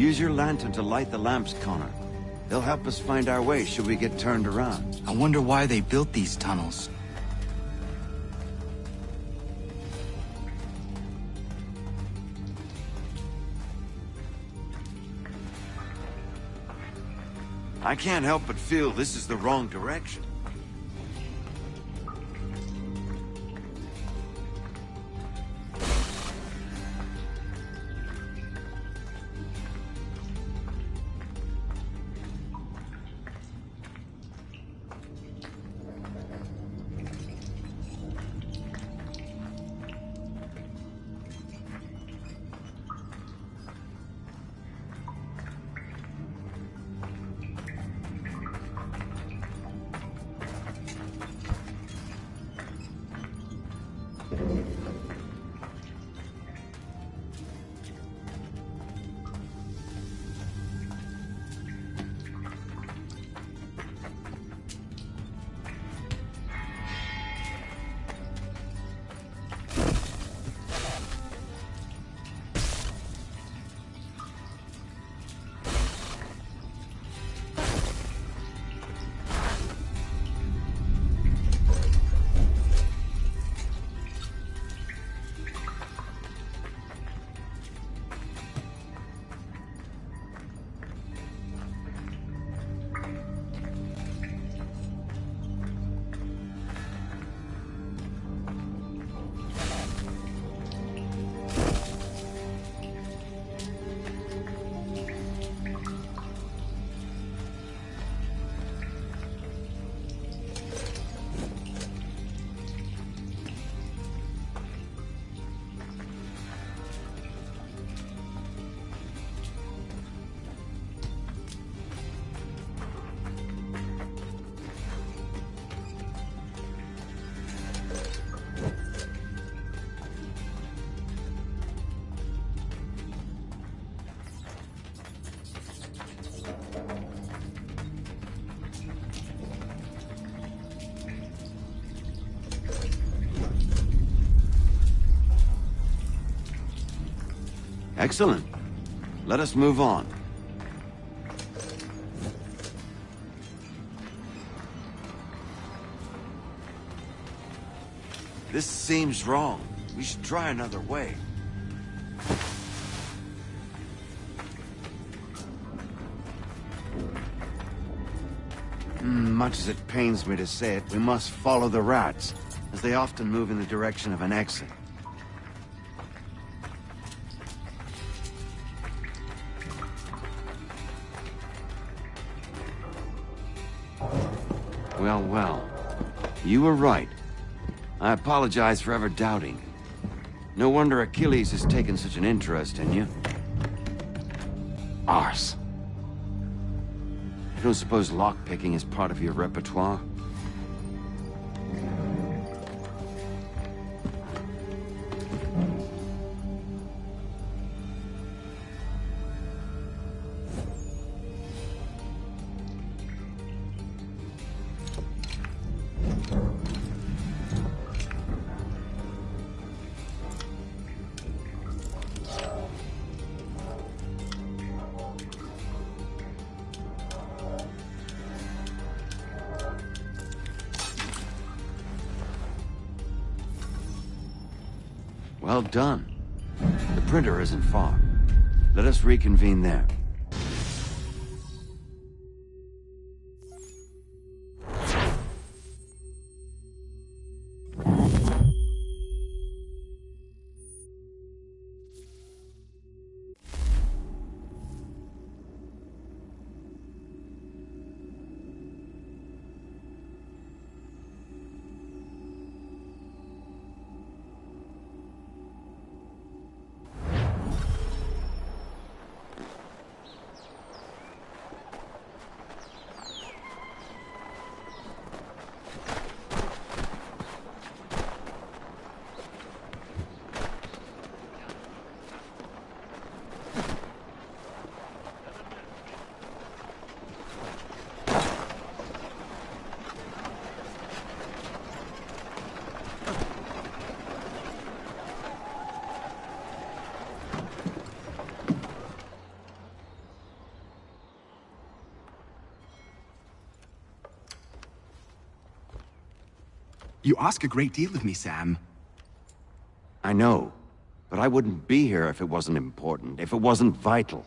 Use your lantern to light the lamps, Connor. They'll help us find our way should we get turned around. I wonder why they built these tunnels. I can't help but feel this is the wrong direction. Excellent. Let us move on. This seems wrong. We should try another way. Much as it pains me to say it, we must follow the rats, as they often move in the direction of an exit. Well, well. You were right. I apologize for ever doubting. No wonder Achilles has taken such an interest in you. Arse. I don't suppose lockpicking is part of your repertoire? Well done. The printer isn't far. Let us reconvene there. You ask a great deal of me, Sam. I know, but I wouldn't be here if it wasn't important, if it wasn't vital.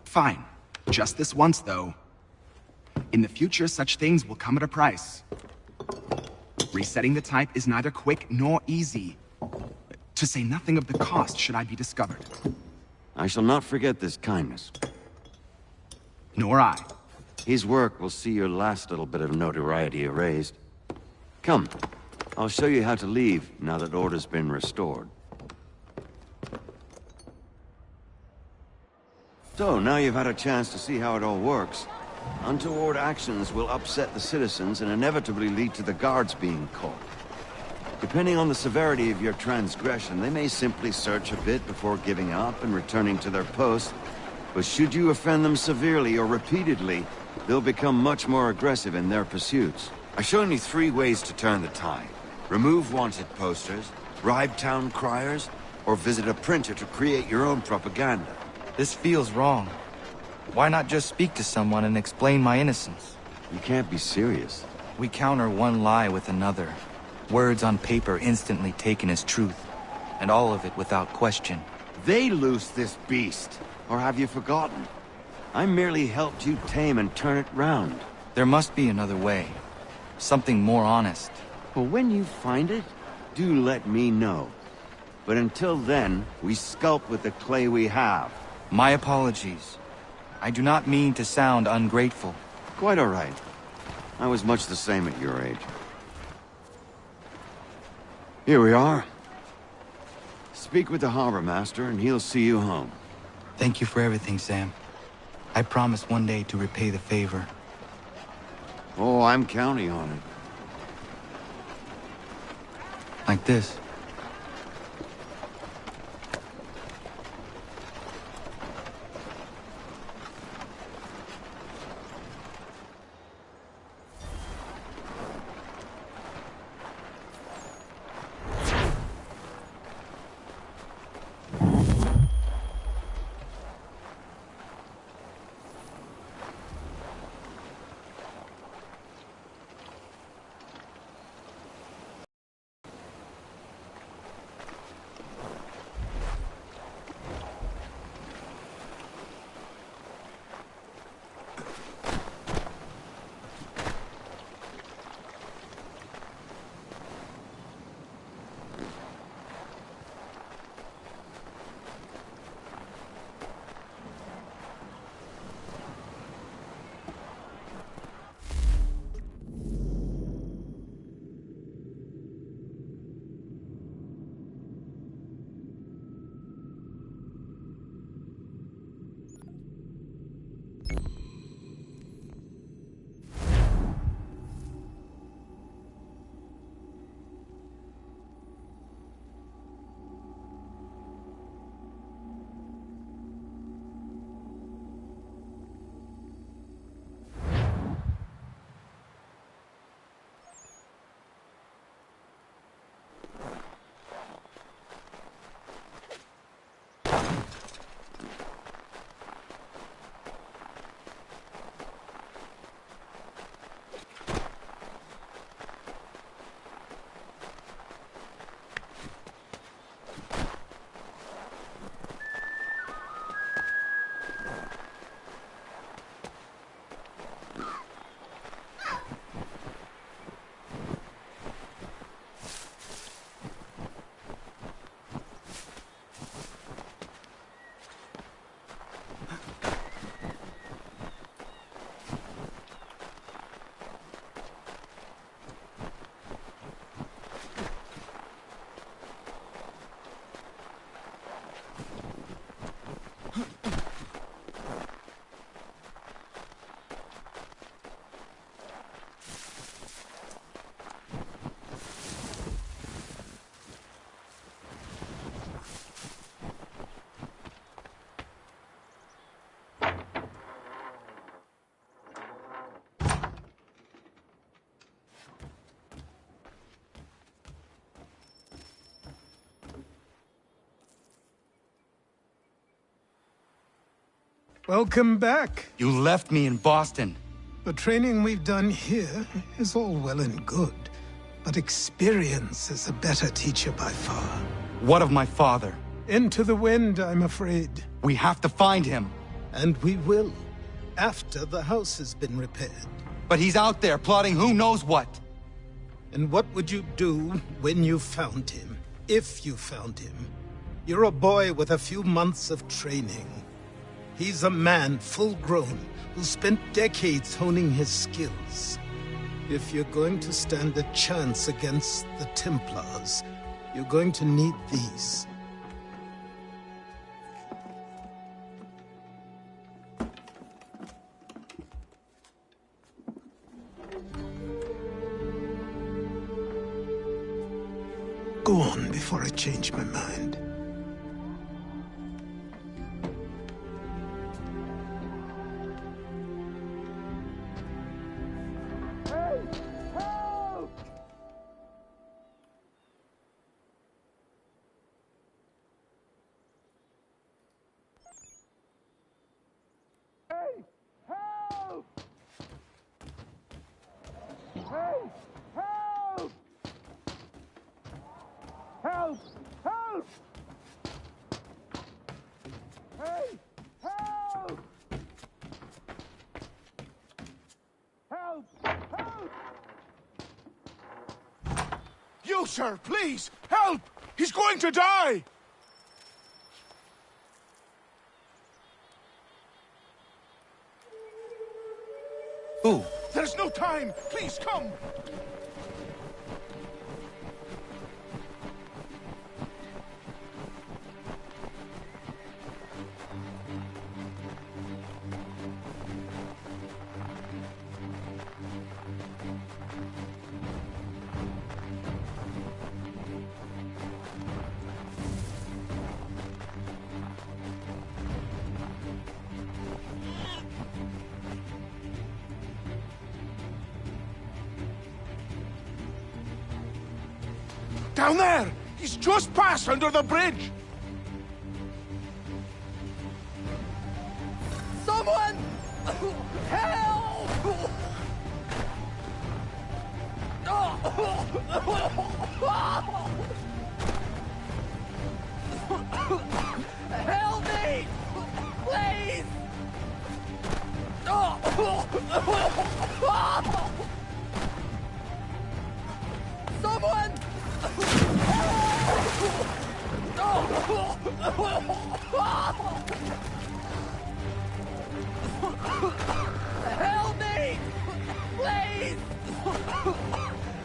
Fine. Just this once, though. In the future, such things will come at a price. Resetting the type is neither quick nor easy. To say nothing of the cost should I be discovered. I shall not forget this kindness. Nor I. His work will see your last little bit of notoriety erased. Come, I'll show you how to leave now that order's been restored. So, now you've had a chance to see how it all works. Untoward actions will upset the citizens and inevitably lead to the guards being caught. Depending on the severity of your transgression, they may simply search a bit before giving up and returning to their post. But should you offend them severely or repeatedly, they'll become much more aggressive in their pursuits. I've shown you 3 ways to turn the tide. Remove wanted posters, bribe town criers, or visit a printer to create your own propaganda. This feels wrong. Why not just speak to someone and explain my innocence? You can't be serious. We counter one lie with another. Words on paper instantly taken as truth, and all of it without question. They loose this beast, or have you forgotten? I merely helped you tame and turn it round. There must be another way. Something more honest. Well, when you find it, do let me know. But until then, we sculpt with the clay we have. My apologies. I do not mean to sound ungrateful. Quite all right. I was much the same at your age. Here we are. Speak with the harbor master and he'll see you home. Thank you for everything, Sam. I promise one day to repay the favor. Oh, I'm counting on it. Like this. Welcome back. You left me in Boston. The training we've done here is all well and good, but experience is a better teacher by far. What of my father? Into the wind, I'm afraid. We have to find him. And we will, after the house has been repaired. But he's out there plotting who knows what. And what would you do when you found him? If you found him? You're a boy with a few months of training. He's a man full grown who spent decades honing his skills. If you're going to stand a chance against the Templars, you're going to need these. Go on before I change my mind. Help! Help! Hey! Help! Help! Help! You, sir, please! Help! He's going to die! Who? There's no time! Please, come! Down there! He's just passed under the bridge! Someone! Help! Help me! Please! Someone! Help me! Please!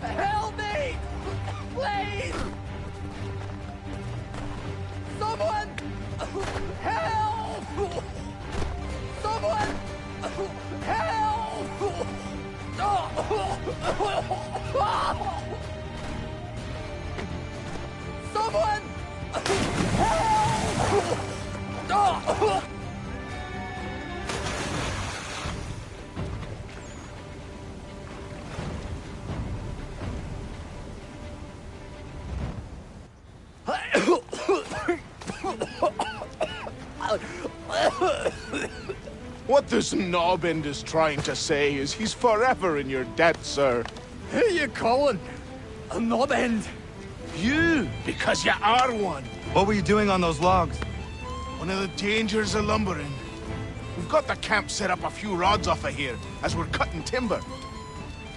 Help me! Please! Someone! Help! Someone! Help! Someone! Help! What this knobend is trying to say is he's forever in your debt, sir. Who you calling? A knobend? You, because you are one. What were you doing on those logs? One of the dangers of lumbering. We've got the camp set up a few rods off of here, as we're cutting timber.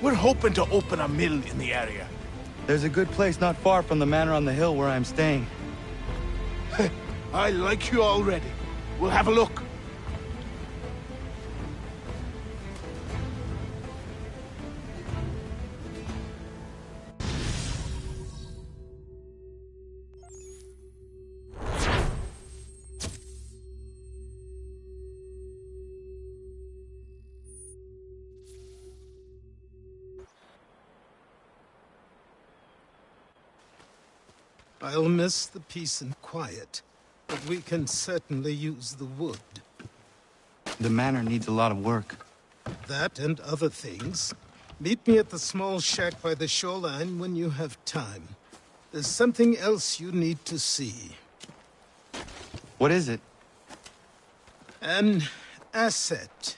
We're hoping to open a mill in the area. There's a good place not far from the manor on the hill where I'm staying. I like you already. We'll have a look. I'll miss the peace and quiet, but we can certainly use the wood. The manor needs a lot of work. That and other things. Meet me at the small shack by the shoreline when you have time. There's something else you need to see. What is it? An asset.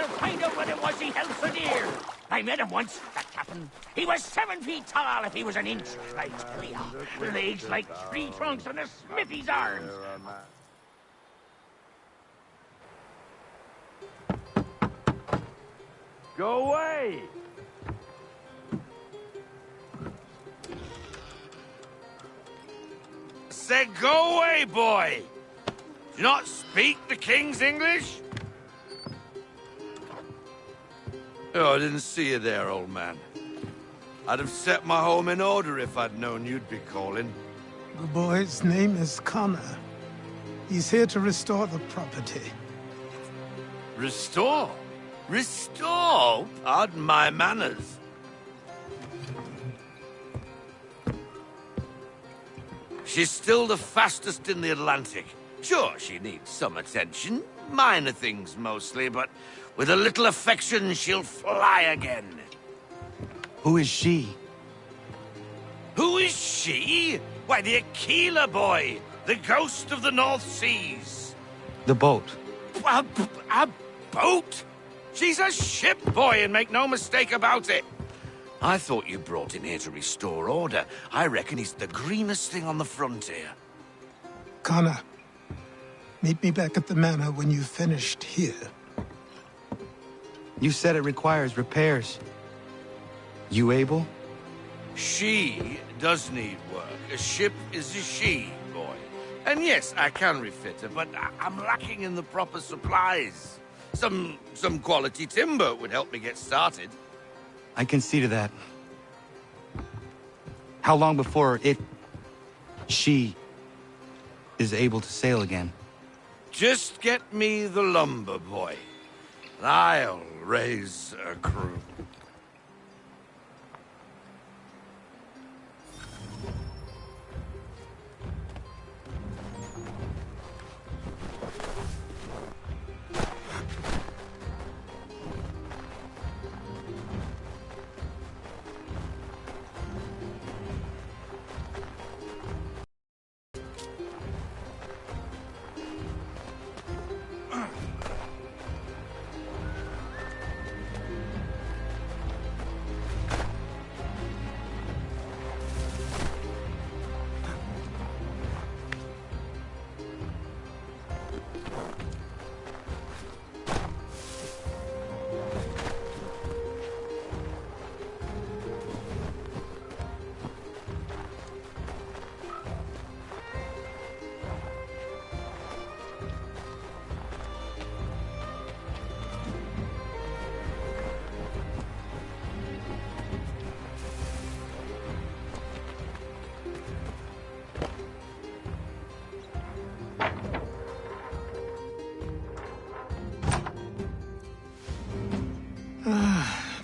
We'll find out what it was he held so dear. I met him once, that captain. He was 7 feet tall if he was an inch. I tell ya, legs like tree trunks and a smithy's arms. Go away! Said go away, boy! Do you not speak the King's English? Oh, I didn't see you there, old man. I'd have set my home in order if I'd known you'd be calling. The boy's name is Connor. He's here to restore the property. Restore? Restore? Pardon my manners. She's still the fastest in the Atlantic. Sure, she needs some attention. Minor things mostly, but with a little affection, she'll fly again. Who is she? Who is she? Why, the Aquila boy, the ghost of the North Seas. The boat. A boat? She's a ship, boy, and make no mistake about it. I thought you brought him here to restore order. I reckon he's the greenest thing on the frontier. Connor, meet me back at the manor when you've finished here. You said it requires repairs. You able? She does need work. A ship is a she, boy. And yes, I can refit her, but I'm lacking in the proper supplies. Some quality timber would help me get started. I can see to that. How long before she is able to sail again? Just get me the lumber, boy. And I'll raise a crew.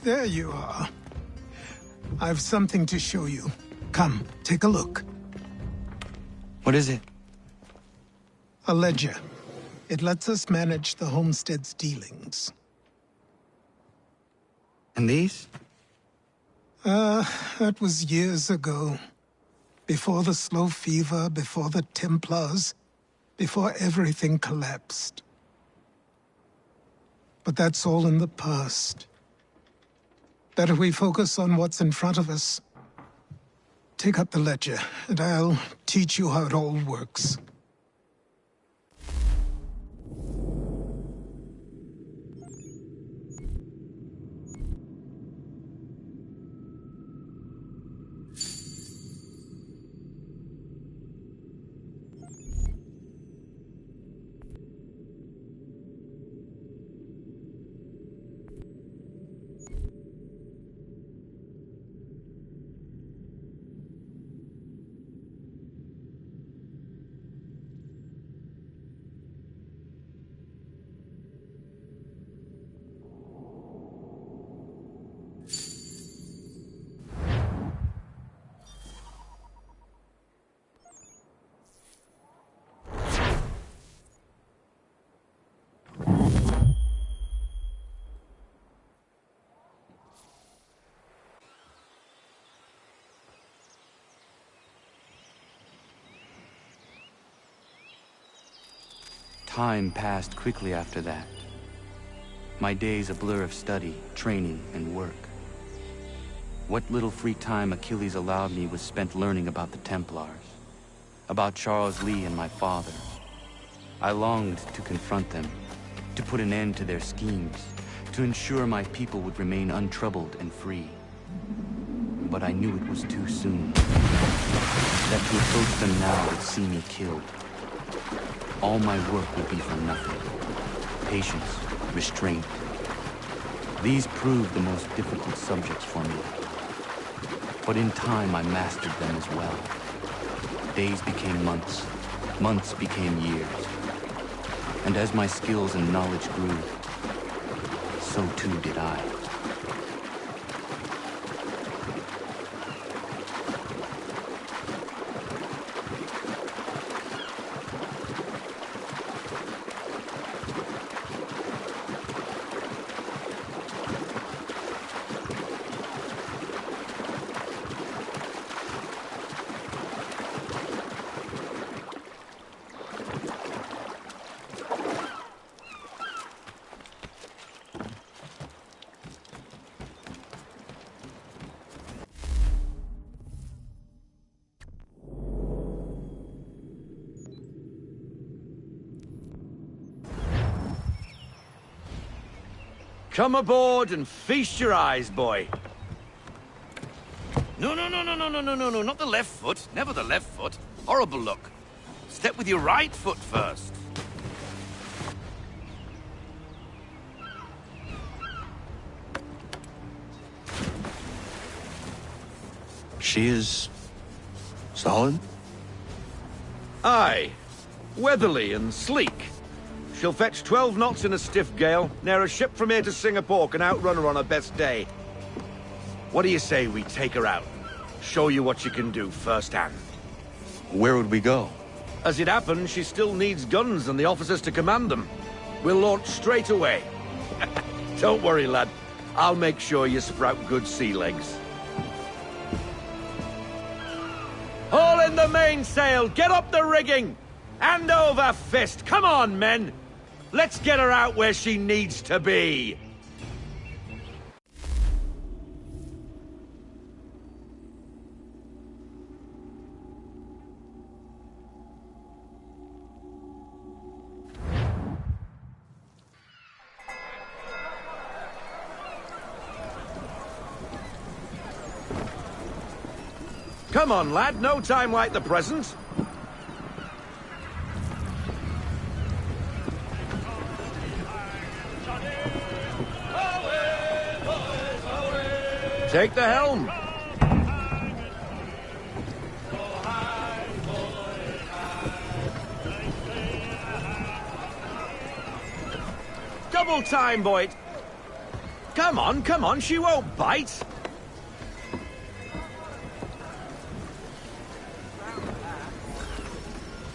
There you are. I've something to show you. Come, take a look. What is it? A ledger. It lets us manage the homestead's dealings. And these? That was years ago. Before the slow fever, before the Templars, before everything collapsed. But that's all in the past. Better we focus on what's in front of us. Take up the ledger, and I'll teach you how it all works. Time passed quickly after that. My days a blur of study, training, and work. What little free time Achilles allowed me was spent learning about the Templars, about Charles Lee and my father. I longed to confront them, to put an end to their schemes, to ensure my people would remain untroubled and free. But I knew it was too soon. That to approach them now would see me killed. All my work would be for nothing. Patience, restraint. These proved the most difficult subjects for me. But in time, I mastered them as well. Days became months. Months became years. And as my skills and knowledge grew, so too did I. Come aboard and feast your eyes, boy. No, not the left foot. Never the left foot. Horrible look. Step with your right foot first. She is... solid? Aye. Weatherly and sleek. She'll fetch 12 knots in a stiff gale, near a ship from here to Singapore can outrun her on her best day. What do you say we take her out? Show you what she can do firsthand. Where would we go? As it happens, she still needs guns and the officers to command them. We'll launch straight away. Don't worry, lad. I'll make sure you sprout good sea legs. Haul in the mainsail! Get up the rigging! Hand over fist! Come on, men! Let's get her out where she needs to be! Come on, lad. No time like the present. Take the helm. Double time, boy. Come on, she won't bite.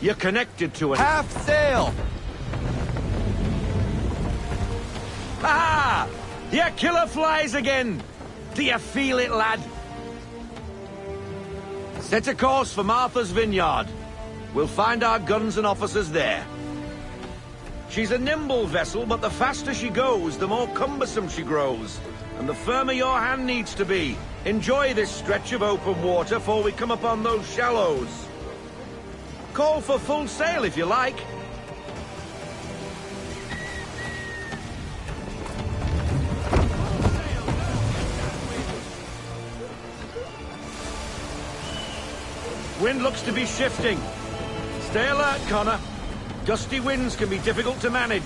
You're connected to it. Half sail! Ha! Your killer flies again! Do you feel it, lad? Set a course for Martha's Vineyard. We'll find our guns and officers there. She's a nimble vessel, but the faster she goes, the more cumbersome she grows. And the firmer your hand needs to be. Enjoy this stretch of open water before we come upon those shallows. Call for full sail if you like. Wind looks to be shifting. Stay alert, Connor. Gusty winds can be difficult to manage.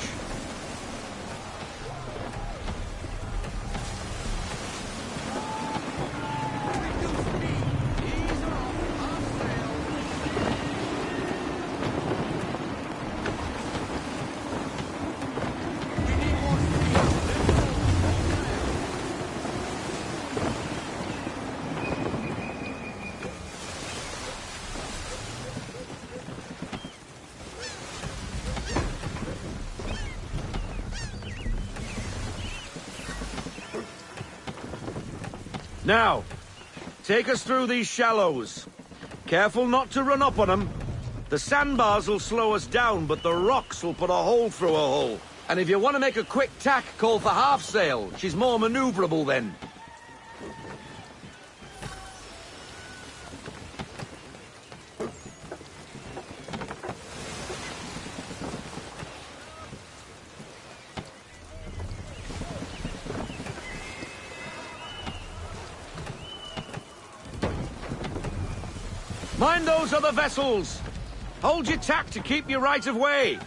Now, take us through these shallows. Careful not to run up on them. The sandbars will slow us down, but the rocks will put a hole through a hull. And if you want to make a quick tack, call for half sail. She's more maneuverable then. Mind those other vessels! Hold your tack to keep your right of way!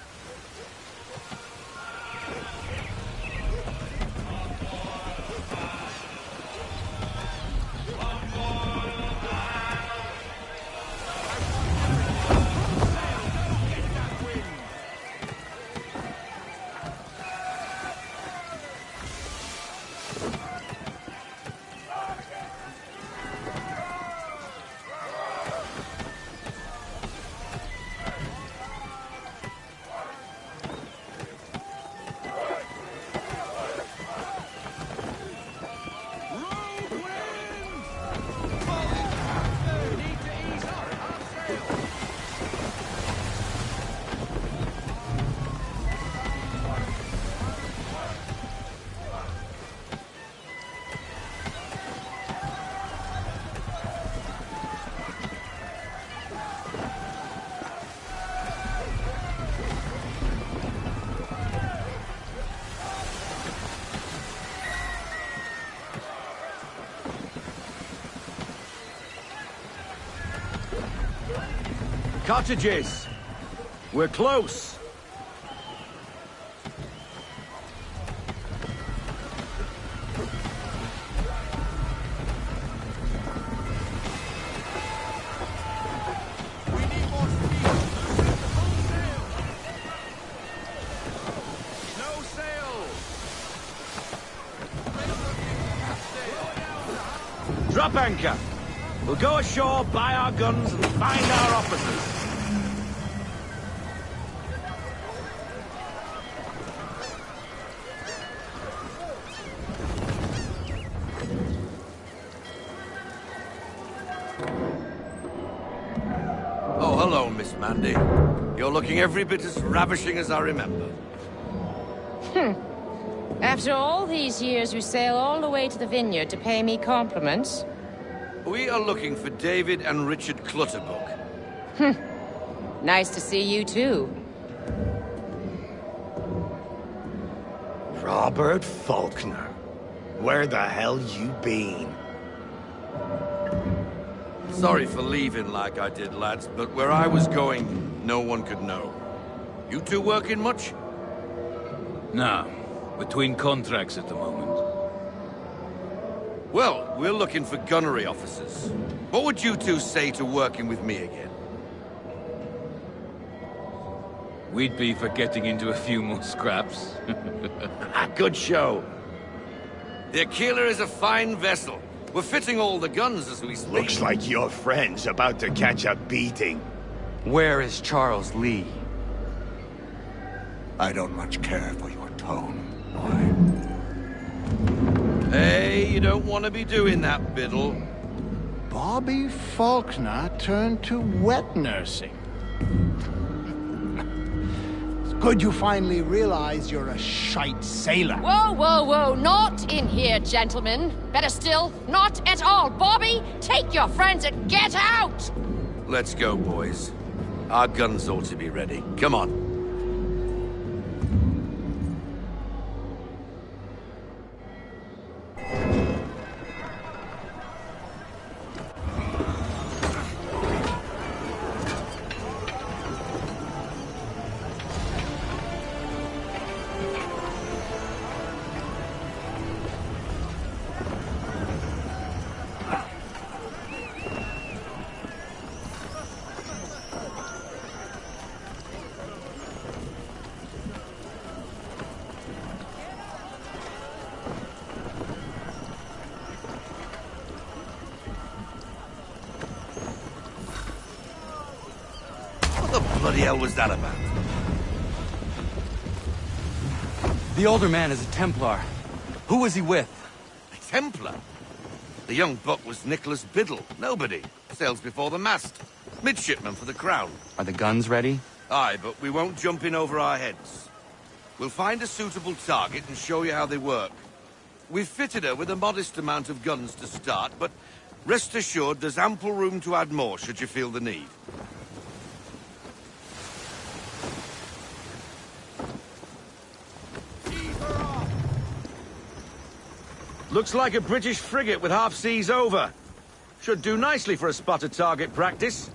Cottages! We're close! Drop anchor! We'll go ashore, buy our guns, and find our officers. Oh, hello, Miss Mandy. You're looking every bit as ravishing as I remember. After all these years, you sail all the way to the vineyard to pay me compliments? We are looking for David and Richard Clutterbuck. Nice to see you, too. Robert Faulkner. Where the hell you been? Sorry for leaving like I did, lads, but where I was going, no one could know. You two working much? No. Between contracts at the moment. Well, we're looking for gunnery officers. What would you two say to working with me again? We'd be for getting into a few more scraps. Good show. The Aquila is a fine vessel. We're fitting all the guns as we speak. Looks like your friend's about to catch a beating. Where is Charles Lee? I don't much care for your tone. Hey, you don't want to be doing that, Biddle. Bobby Faulkner turned to wet nursing. It's good you finally realize you're a shite sailor. Whoa, whoa, whoa, not in here, gentlemen. Better still, not at all. Bobby, take your friends and get out! Let's go, boys. Our guns ought to be ready. Come on. What the bloody hell was that about? The older man is a Templar. Who was he with? A Templar? The young buck was Nicholas Biddle. Nobody. Sails before the mast. Midshipman for the Crown. Are the guns ready? Aye, but we won't jump in over our heads. We'll find a suitable target and show you how they work. We've fitted her with a modest amount of guns to start, but rest assured there's ample room to add more should you feel the need. Looks like a British frigate with half seas over. Should do nicely for a spotted target practice.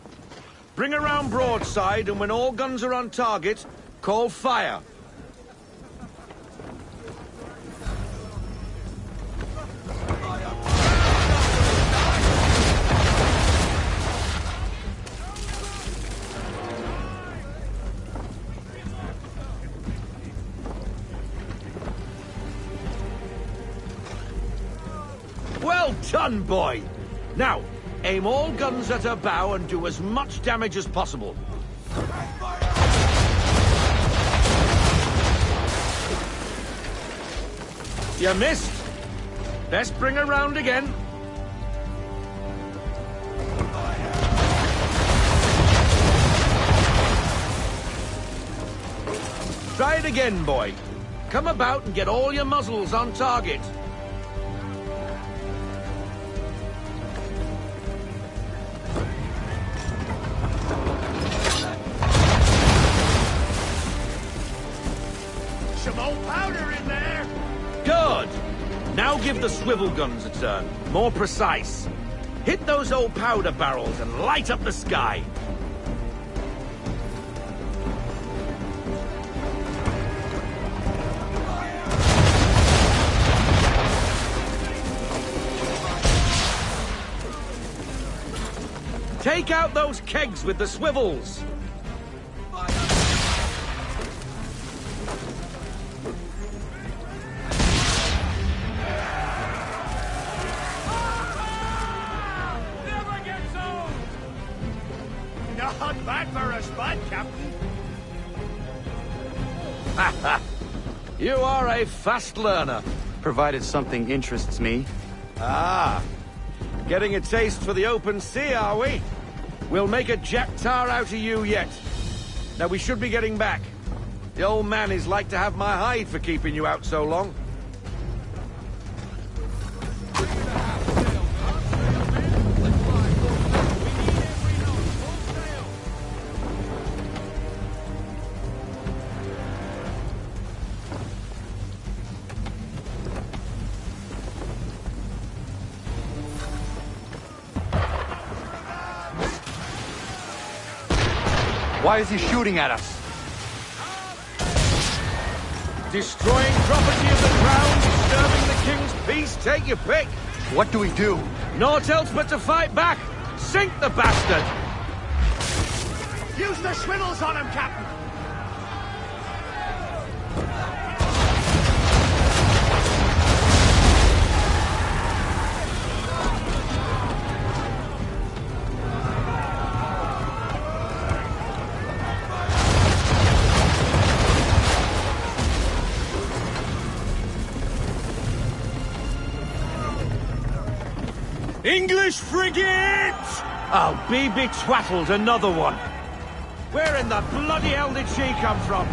Bring around broadside, and when all guns are on target, call fire. Well done, boy! Now, aim all guns at her bow and do as much damage as possible. You missed. Best bring her round again. Try it again, boy. Come about and get all your muzzles on target. Some old powder in there. Good. Now give the swivel guns a turn. More precise. Hit those old powder barrels and light up the sky. Take out those kegs with the swivels. Not bad for a spud, Captain. You are a fast learner. Provided something interests me. Ah, getting a taste for the open sea, are we? We'll make a jack tar out of you yet. Now we should be getting back. The old man is like to have my hide for keeping you out so long. Why is he shooting at us? Destroying property of the crown, disturbing the king's peace, take your pick. What do we do? Naught else but to fight back. Sink the bastard! Use the swivels on him, Captain. English frigate! I'll be betwattled, another one. Where in the bloody hell did she come from?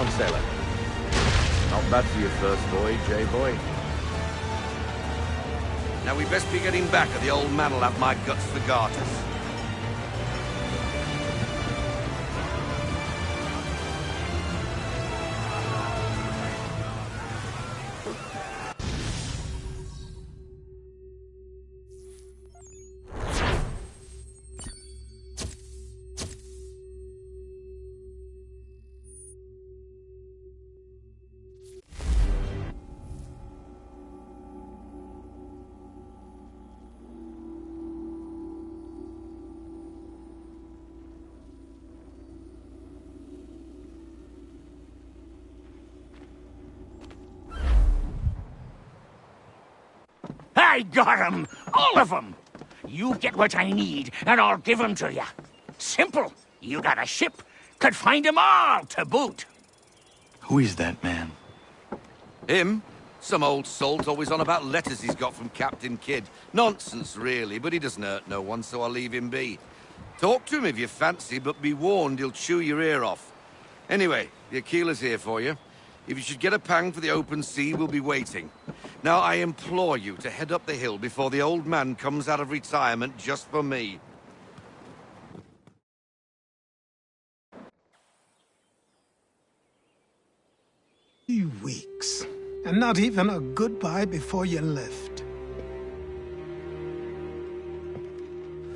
on, sailor. Not bad for your first voyage, eh, boy? Now we best be getting back, or the old man will have my guts for garters. I got 'em! All of 'em! You get what I need, and I'll give 'em to you. Simple. You got a ship. Could find 'em all to boot. Who is that man? Him? Some old salt always on about letters he's got from Captain Kidd. Nonsense, really, but he doesn't hurt no one, so I'll leave him be. Talk to him if you fancy, but be warned he'll chew your ear off. Anyway, the Aquila's here for you. If you should get a pang for the open sea, we'll be waiting. Now, I implore you to head up the hill before the old man comes out of retirement just for me. 3 weeks, and not even a goodbye before you left.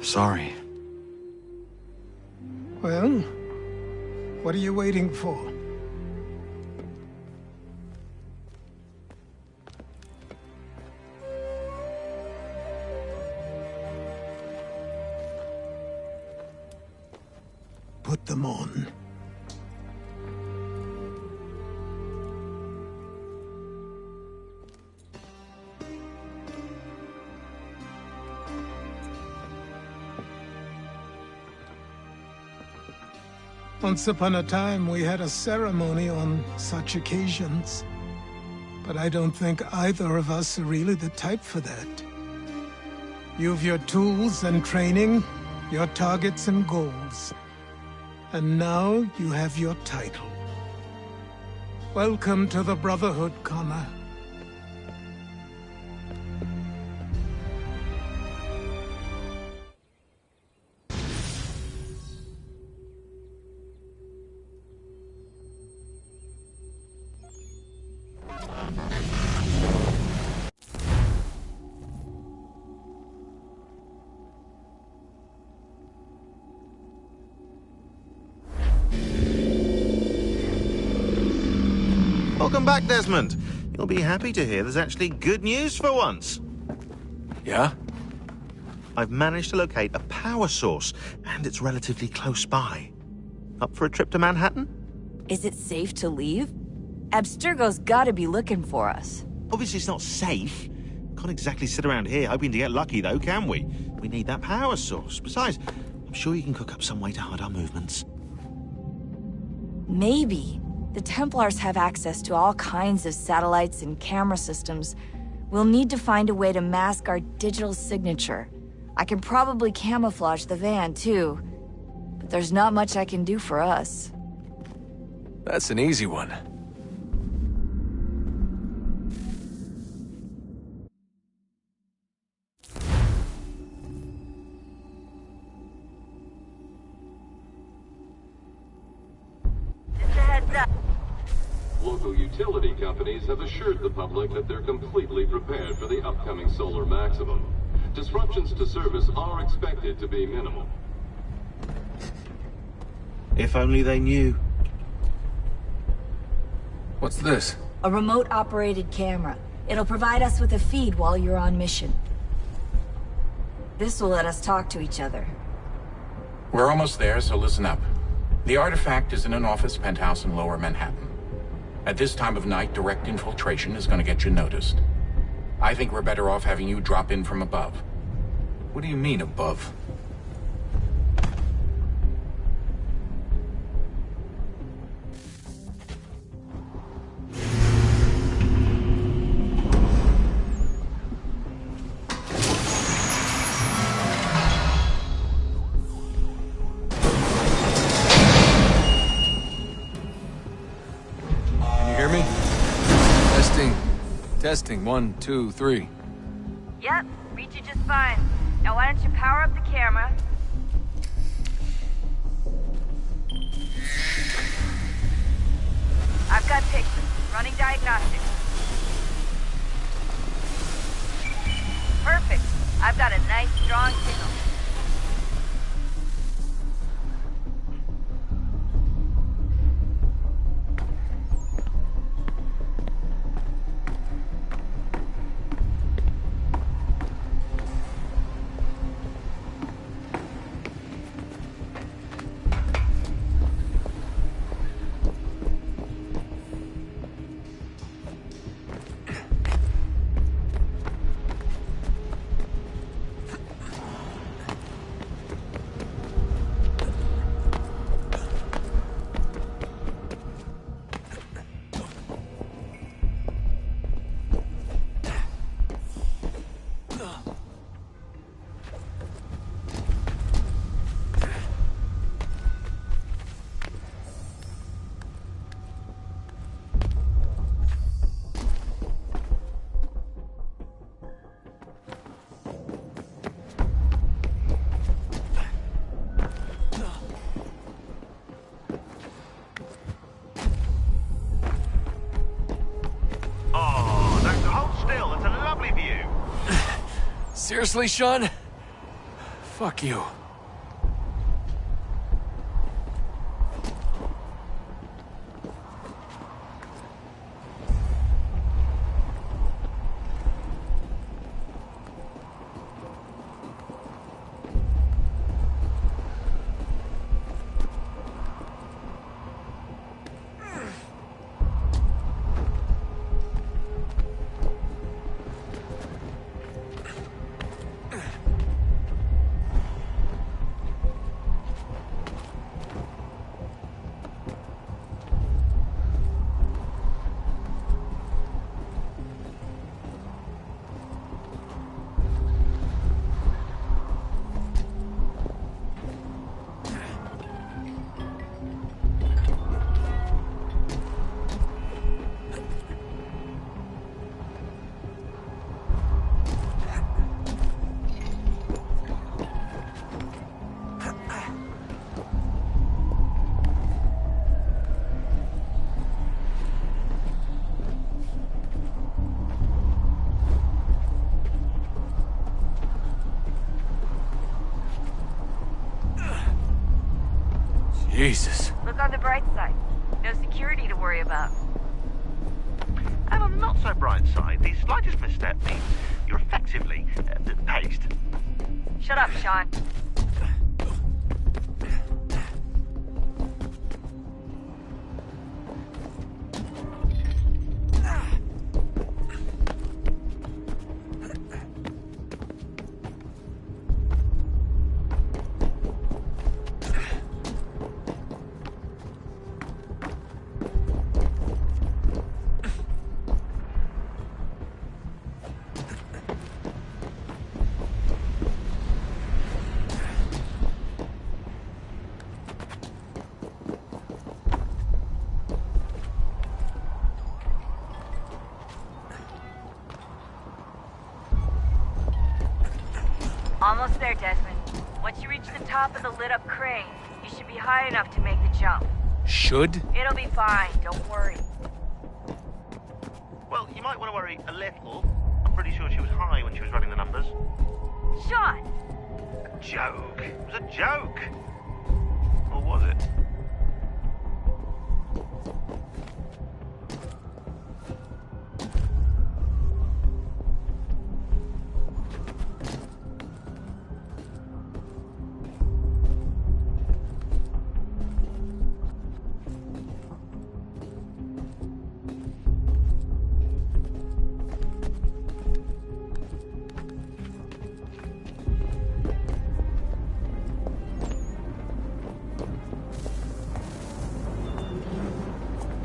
Sorry. Well, what are you waiting for? Put them on. Once upon a time, we had a ceremony on such occasions. But I don't think either of us are really the type for that. You've your tools and training, your targets and goals. And now you have your title. Welcome to the Brotherhood, Connor. Welcome back, Desmond. You'll be happy to hear there's actually good news for once. Yeah? I've managed to locate a power source, and it's relatively close by. Up for a trip to Manhattan? Is it safe to leave? Abstergo's gotta be looking for us. Obviously it's not safe. Can't exactly sit around here hoping to get lucky, though, can we? We need that power source. Besides, I'm sure you can cook up some way to hide our movements. Maybe. The Templars have access to all kinds of satellites and camera systems. We'll need to find a way to mask our digital signature. I can probably camouflage the van, too. But there's not much I can do for us. That's an easy one. Local utility companies have assured the public that they're completely prepared for the upcoming solar maximum. Disruptions to service are expected to be minimal. If only they knew. What's this? A remote-operated camera. It'll provide us with a feed while you're on mission. This will let us talk to each other. We're almost there, so listen up. The artifact is in an office penthouse in Lower Manhattan. At this time of night, direct infiltration is going to get you noticed. I think we're better off having you drop in from above. What do you mean, above? Testing, 1, 2, 3. Yep, reach you just fine. Now why don't you power up the camera? I've got pictures. Running diagnostics. Perfect. I've got a nice, strong signal. Seriously, Sean? Fuck you. Jesus. Look on the bright side. No security to worry about. And on the not so bright side, the slightest misstep means you're effectively paced. Shut up, Sean. Almost there, Desmond. Once you reach the top of the lit-up crane, you should be high enough to make the jump. Should? It'll be fine, don't worry. Well, you might want to worry a little. I'm pretty sure she was high when she was running the numbers. Sean! A joke. It was a joke. Or was it?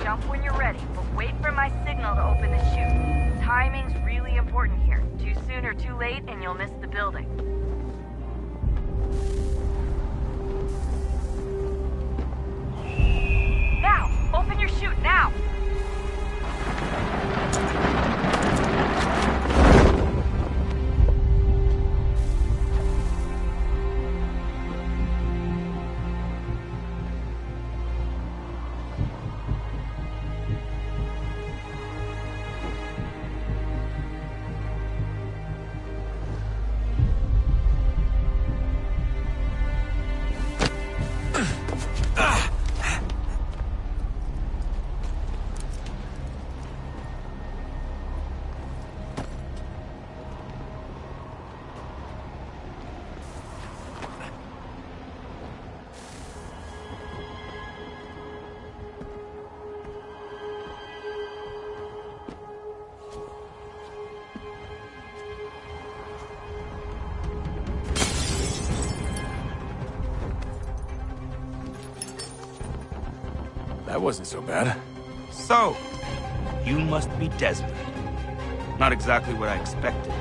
Jump when you're ready, but wait for my signal to open the chute. Timing's really important here. Too soon or too late, and you'll miss the building. Now! Open your chute, now! That wasn't so bad. So, you must be Desmond. Not exactly what I expected,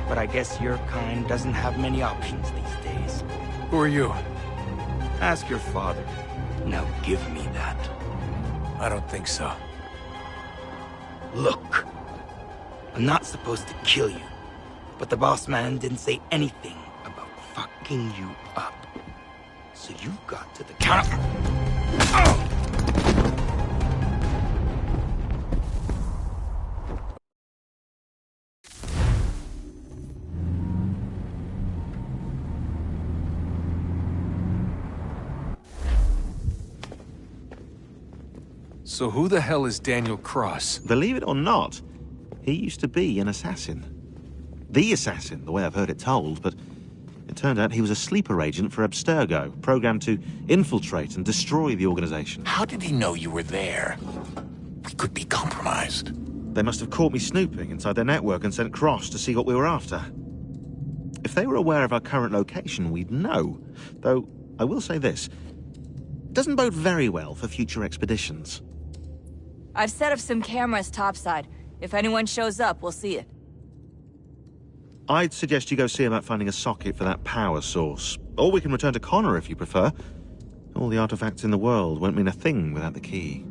but I guess your kind doesn't have many options these days. Who are you? Ask your father. Now give me that. I don't think so. Look, I'm not supposed to kill you, but the boss man didn't say anything about fucking you up. So you got to the counter. Oh! So who the hell is Daniel Cross? Believe it or not, he used to be an assassin. The assassin, the way I've heard it told, but it turned out he was a sleeper agent for Abstergo, programmed to infiltrate and destroy the organization. How did he know you were there? We could be compromised. They must have caught me snooping inside their network and sent Cross to see what we were after. If they were aware of our current location, we'd know. Though, I will say this. It doesn't bode very well for future expeditions. I've set up some cameras topside. If anyone shows up, we'll see it. I'd suggest you go see about finding a socket for that power source. Or we can return to Connor if you prefer. All the artifacts in the world won't mean a thing without the key.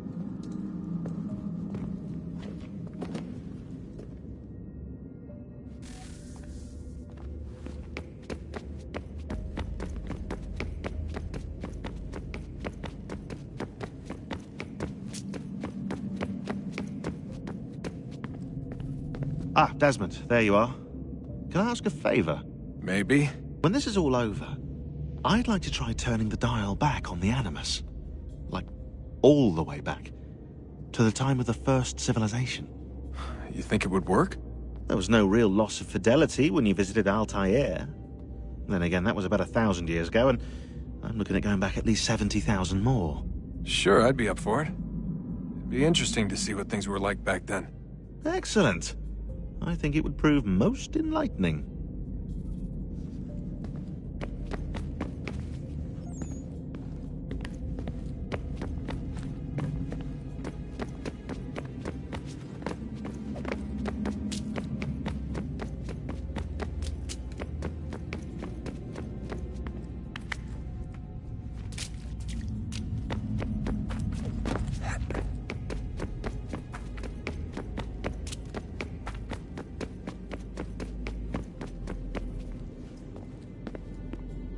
Ah, Desmond, there you are. Can I ask a favor? Maybe. When this is all over, I'd like to try turning the dial back on the Animus. Like, all the way back. To the time of the first civilization. You think it would work? There was no real loss of fidelity when you visited Altair. Then again, that was about 1,000 years ago, and I'm looking at going back at least 70,000 more. Sure, I'd be up for it. It'd be interesting to see what things were like back then. Excellent. I think it would prove most enlightening.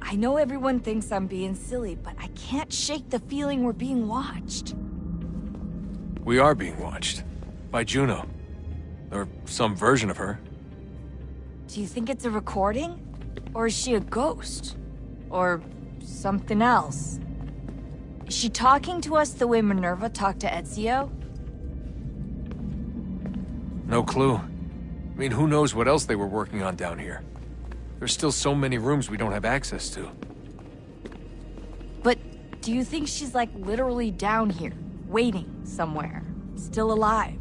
I know everyone thinks I'm being silly, but I can't shake the feeling we're being watched. We are being watched. By Juno. Or some version of her. Do you think it's a recording? Or is she a ghost? Or something else? Is she talking to us the way Minerva talked to Ezio? No clue. I mean, who knows what else they were working on down here? There's still so many rooms we don't have access to. But do you think she's like literally down here, waiting somewhere, still alive?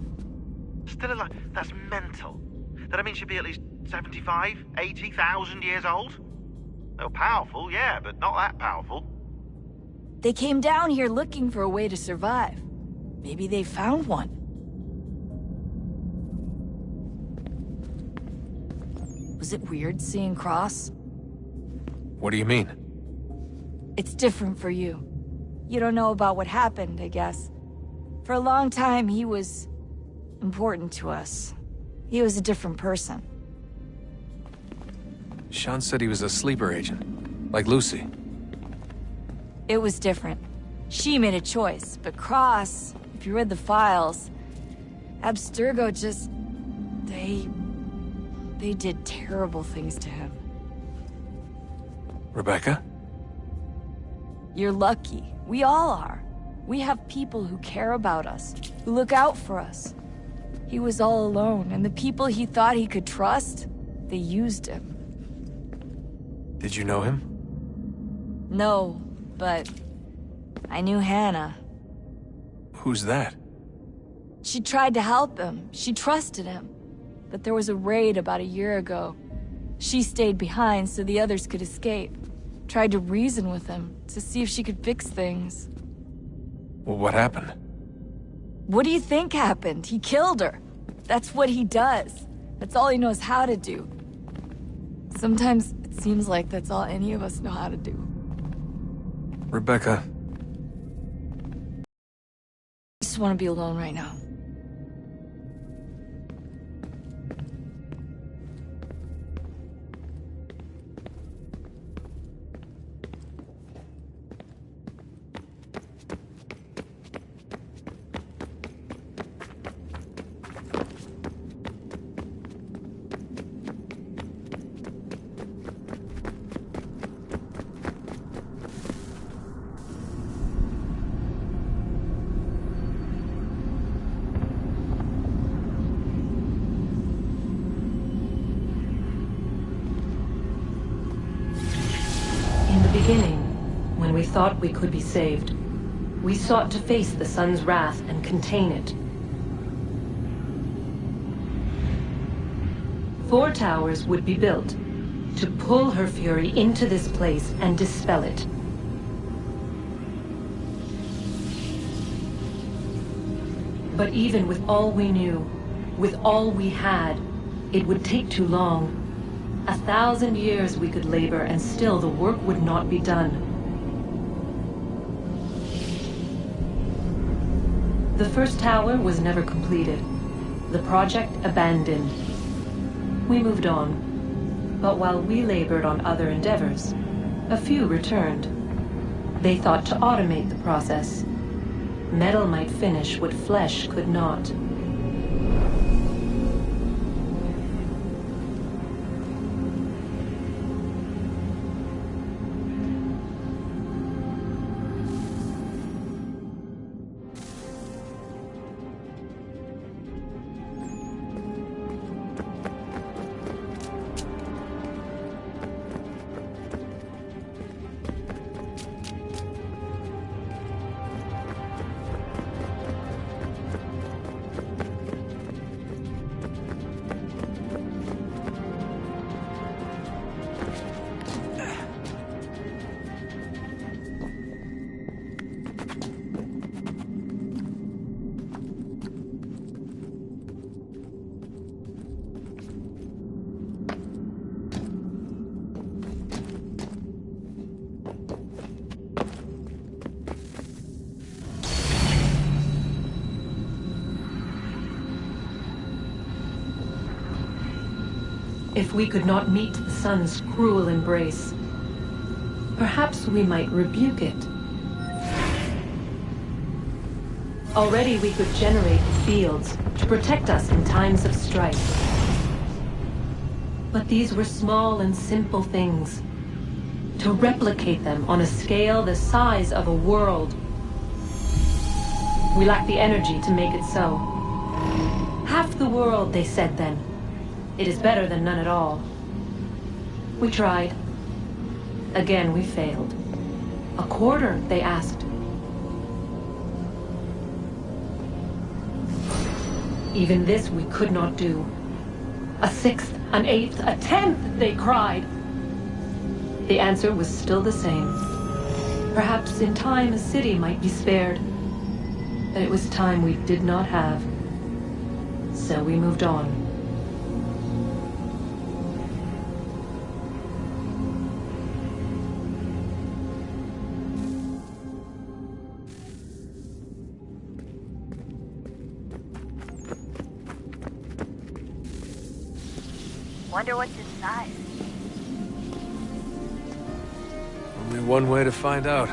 Still alive? That's mental. That I mean she'd be at least 75, 80,000 years old? Oh, powerful, yeah, but not that powerful. They came down here looking for a way to survive. Maybe they found one. Was it weird seeing Cross? What do you mean? It's different for you. You don't know about what happened, I guess. For a long time, he was important to us. He was a different person. Sean said he was a sleeper agent, like Lucy. It was different. She made a choice, but Cross, if you read the files, Abstergo just... They did terrible things to him. Rebecca? You're lucky. We all are. We have people who care about us, who look out for us. He was all alone, and the people he thought he could trust, they used him. Did you know him? No, but I knew Hannah. Who's that? She tried to help him. She trusted him. But there was a raid about a year ago. She stayed behind so the others could escape. Tried to reason with him, to see if she could fix things. Well, what happened? What do you think happened? He killed her. That's what he does. That's all he knows how to do. Sometimes it seems like that's all any of us know how to do. Rebecca. I just want to be alone right now. Beginning, when we thought we could be saved, we sought to face the sun's wrath and contain it. 4 towers would be built to pull her fury into this place and dispel it. But even with all we knew, with all we had, it would take too long. 1,000 years we could labor, and still the work would not be done. The first tower was never completed. The project abandoned. We moved on. But while we labored on other endeavors, a few returned. They thought to automate the process. Metal might finish what flesh could not. If we could not meet the sun's cruel embrace, perhaps we might rebuke it. Already we could generate fields to protect us in times of strife. But these were small and simple things. To replicate them on a scale the size of a world, we lack the energy to make it so. Half the world, they said then. It is better than none at all. We tried. Again, we failed. A quarter, they asked. Even this we could not do. A sixth, an eighth, a tenth, they cried. The answer was still the same. Perhaps in time a city might be spared. But it was time we did not have. So we moved on. Wonder what's inside. Only one way to find out.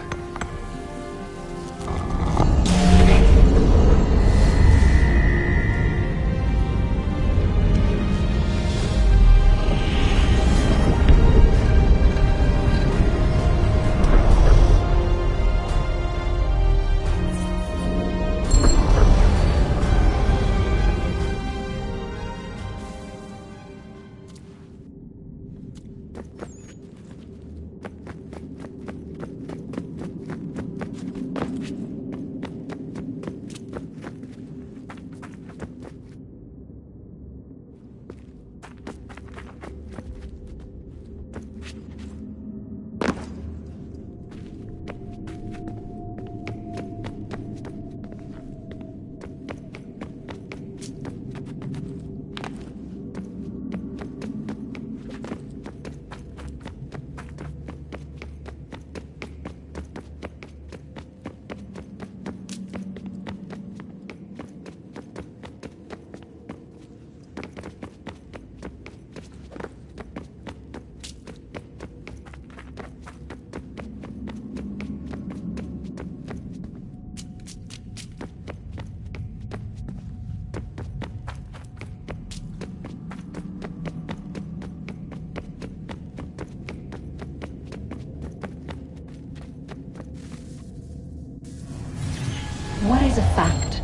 is a fact?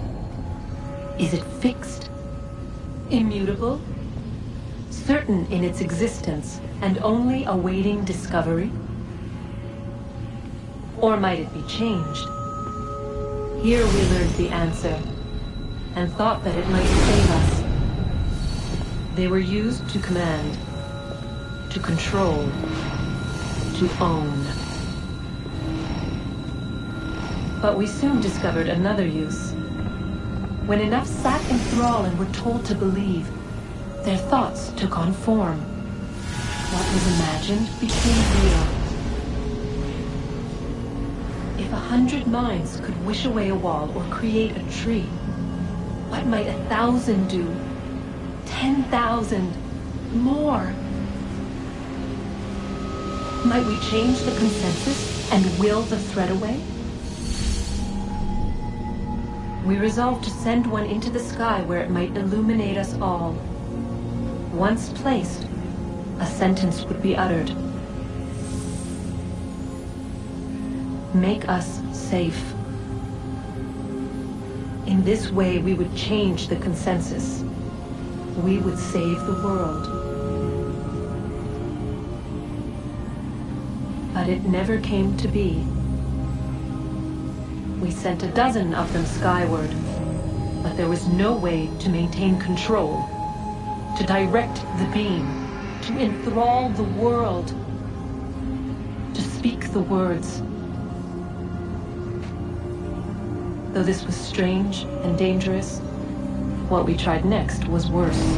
Is it fixed? Immutable? Certain in its existence and only awaiting discovery? Or might it be changed? Here we learned the answer, and thought that it might save us. They were used to command, to control, to own. But we soon discovered another use. When enough sat in thrall and were told to believe, their thoughts took on form. What was imagined became real. If 100 minds could wish away a wall or create a tree, what might 1,000 do? 10,000? More? Might we change the consensus and will the threat away? We resolved to send one into the sky where it might illuminate us all. Once placed, a sentence would be uttered. Make us safe. In this way, we would change the consensus. We would save the world. But it never came to be. We sent a dozen of them skyward, but there was no way to maintain control, to direct the beam, to enthrall the world, to speak the words. Though this was strange and dangerous, what we tried next was worse.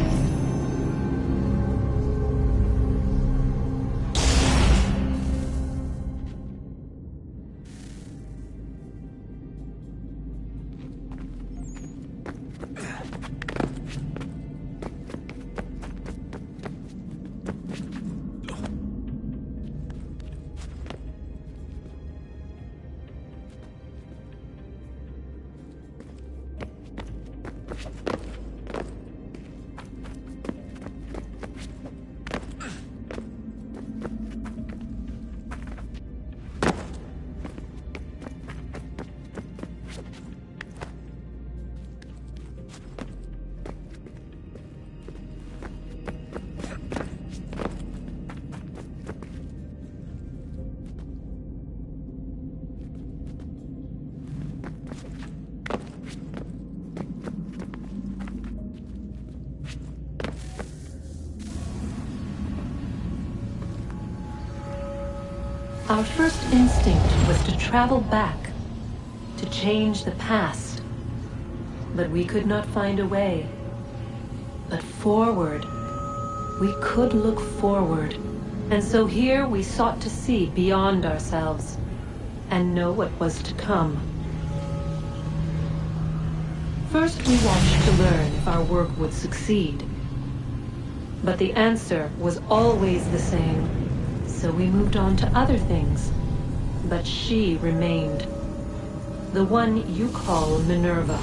Our first instinct was to travel back, to change the past. But we could not find a way. But forward, we could look forward. And so here we sought to see beyond ourselves, and know what was to come. First we watched to learn if our work would succeed. But the answer was always the same. So we moved on to other things, but she remained. The one you call Minerva.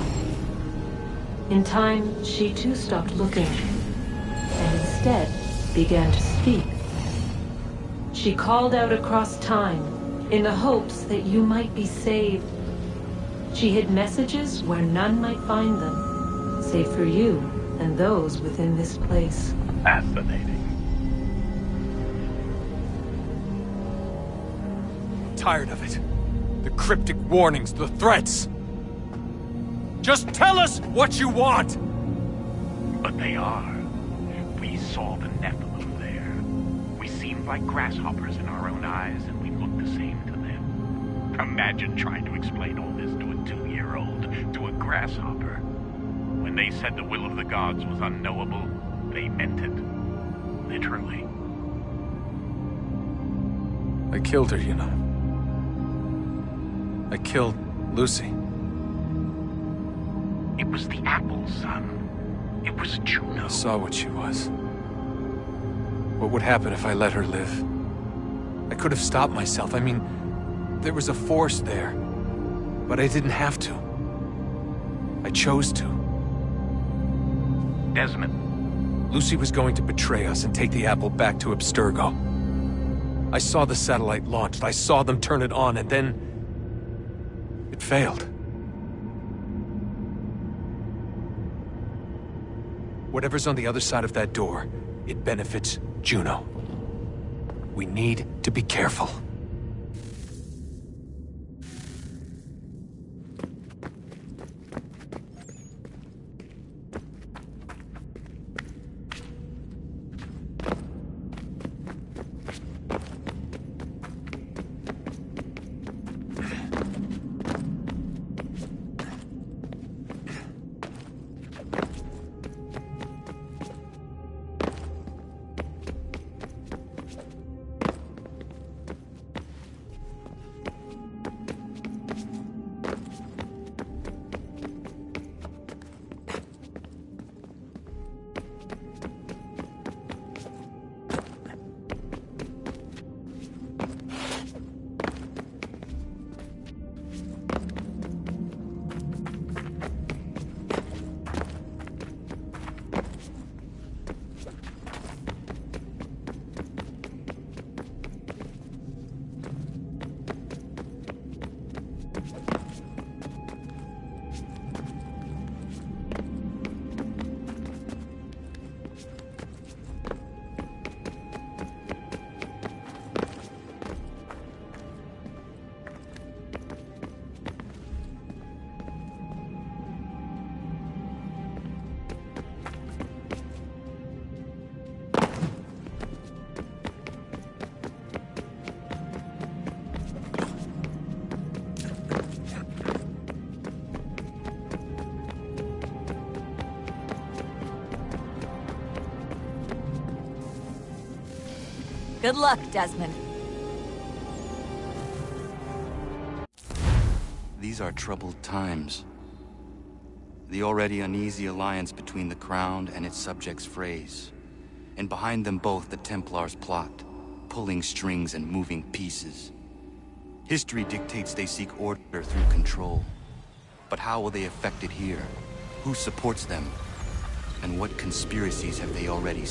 In time, she too stopped looking, and instead began to speak. She called out across time, in the hopes that you might be saved. She hid messages where none might find them, save for you and those within this place. Fascinating. Tired of it. The cryptic warnings, the threats. Just tell us what you want! But they are. We saw the Nephilim there. We seemed like grasshoppers in our own eyes, and we looked the same to them. Imagine trying to explain all this to a 2-year-old, to a grasshopper. When they said the will of the gods was unknowable, they meant it. Literally. I killed her, you know. I killed Lucy. It was the apple, son. It was Juno. I saw what she was. What would happen if I let her live? I could have stopped myself. I mean, there was a force there. But I didn't have to. I chose to. Desmond. Lucy was going to betray us and take the apple back to Abstergo. I saw the satellite launched. I saw them turn it on, and then... it failed. Whatever's on the other side of that door, it benefits Juno. We need to be careful. Good luck, Desmond. These are troubled times. The already uneasy alliance between the Crown and its subjects frays. And behind them both the Templars plot, pulling strings and moving pieces. History dictates they seek order through control. But how will they affect it here? Who supports them? And what conspiracies have they already...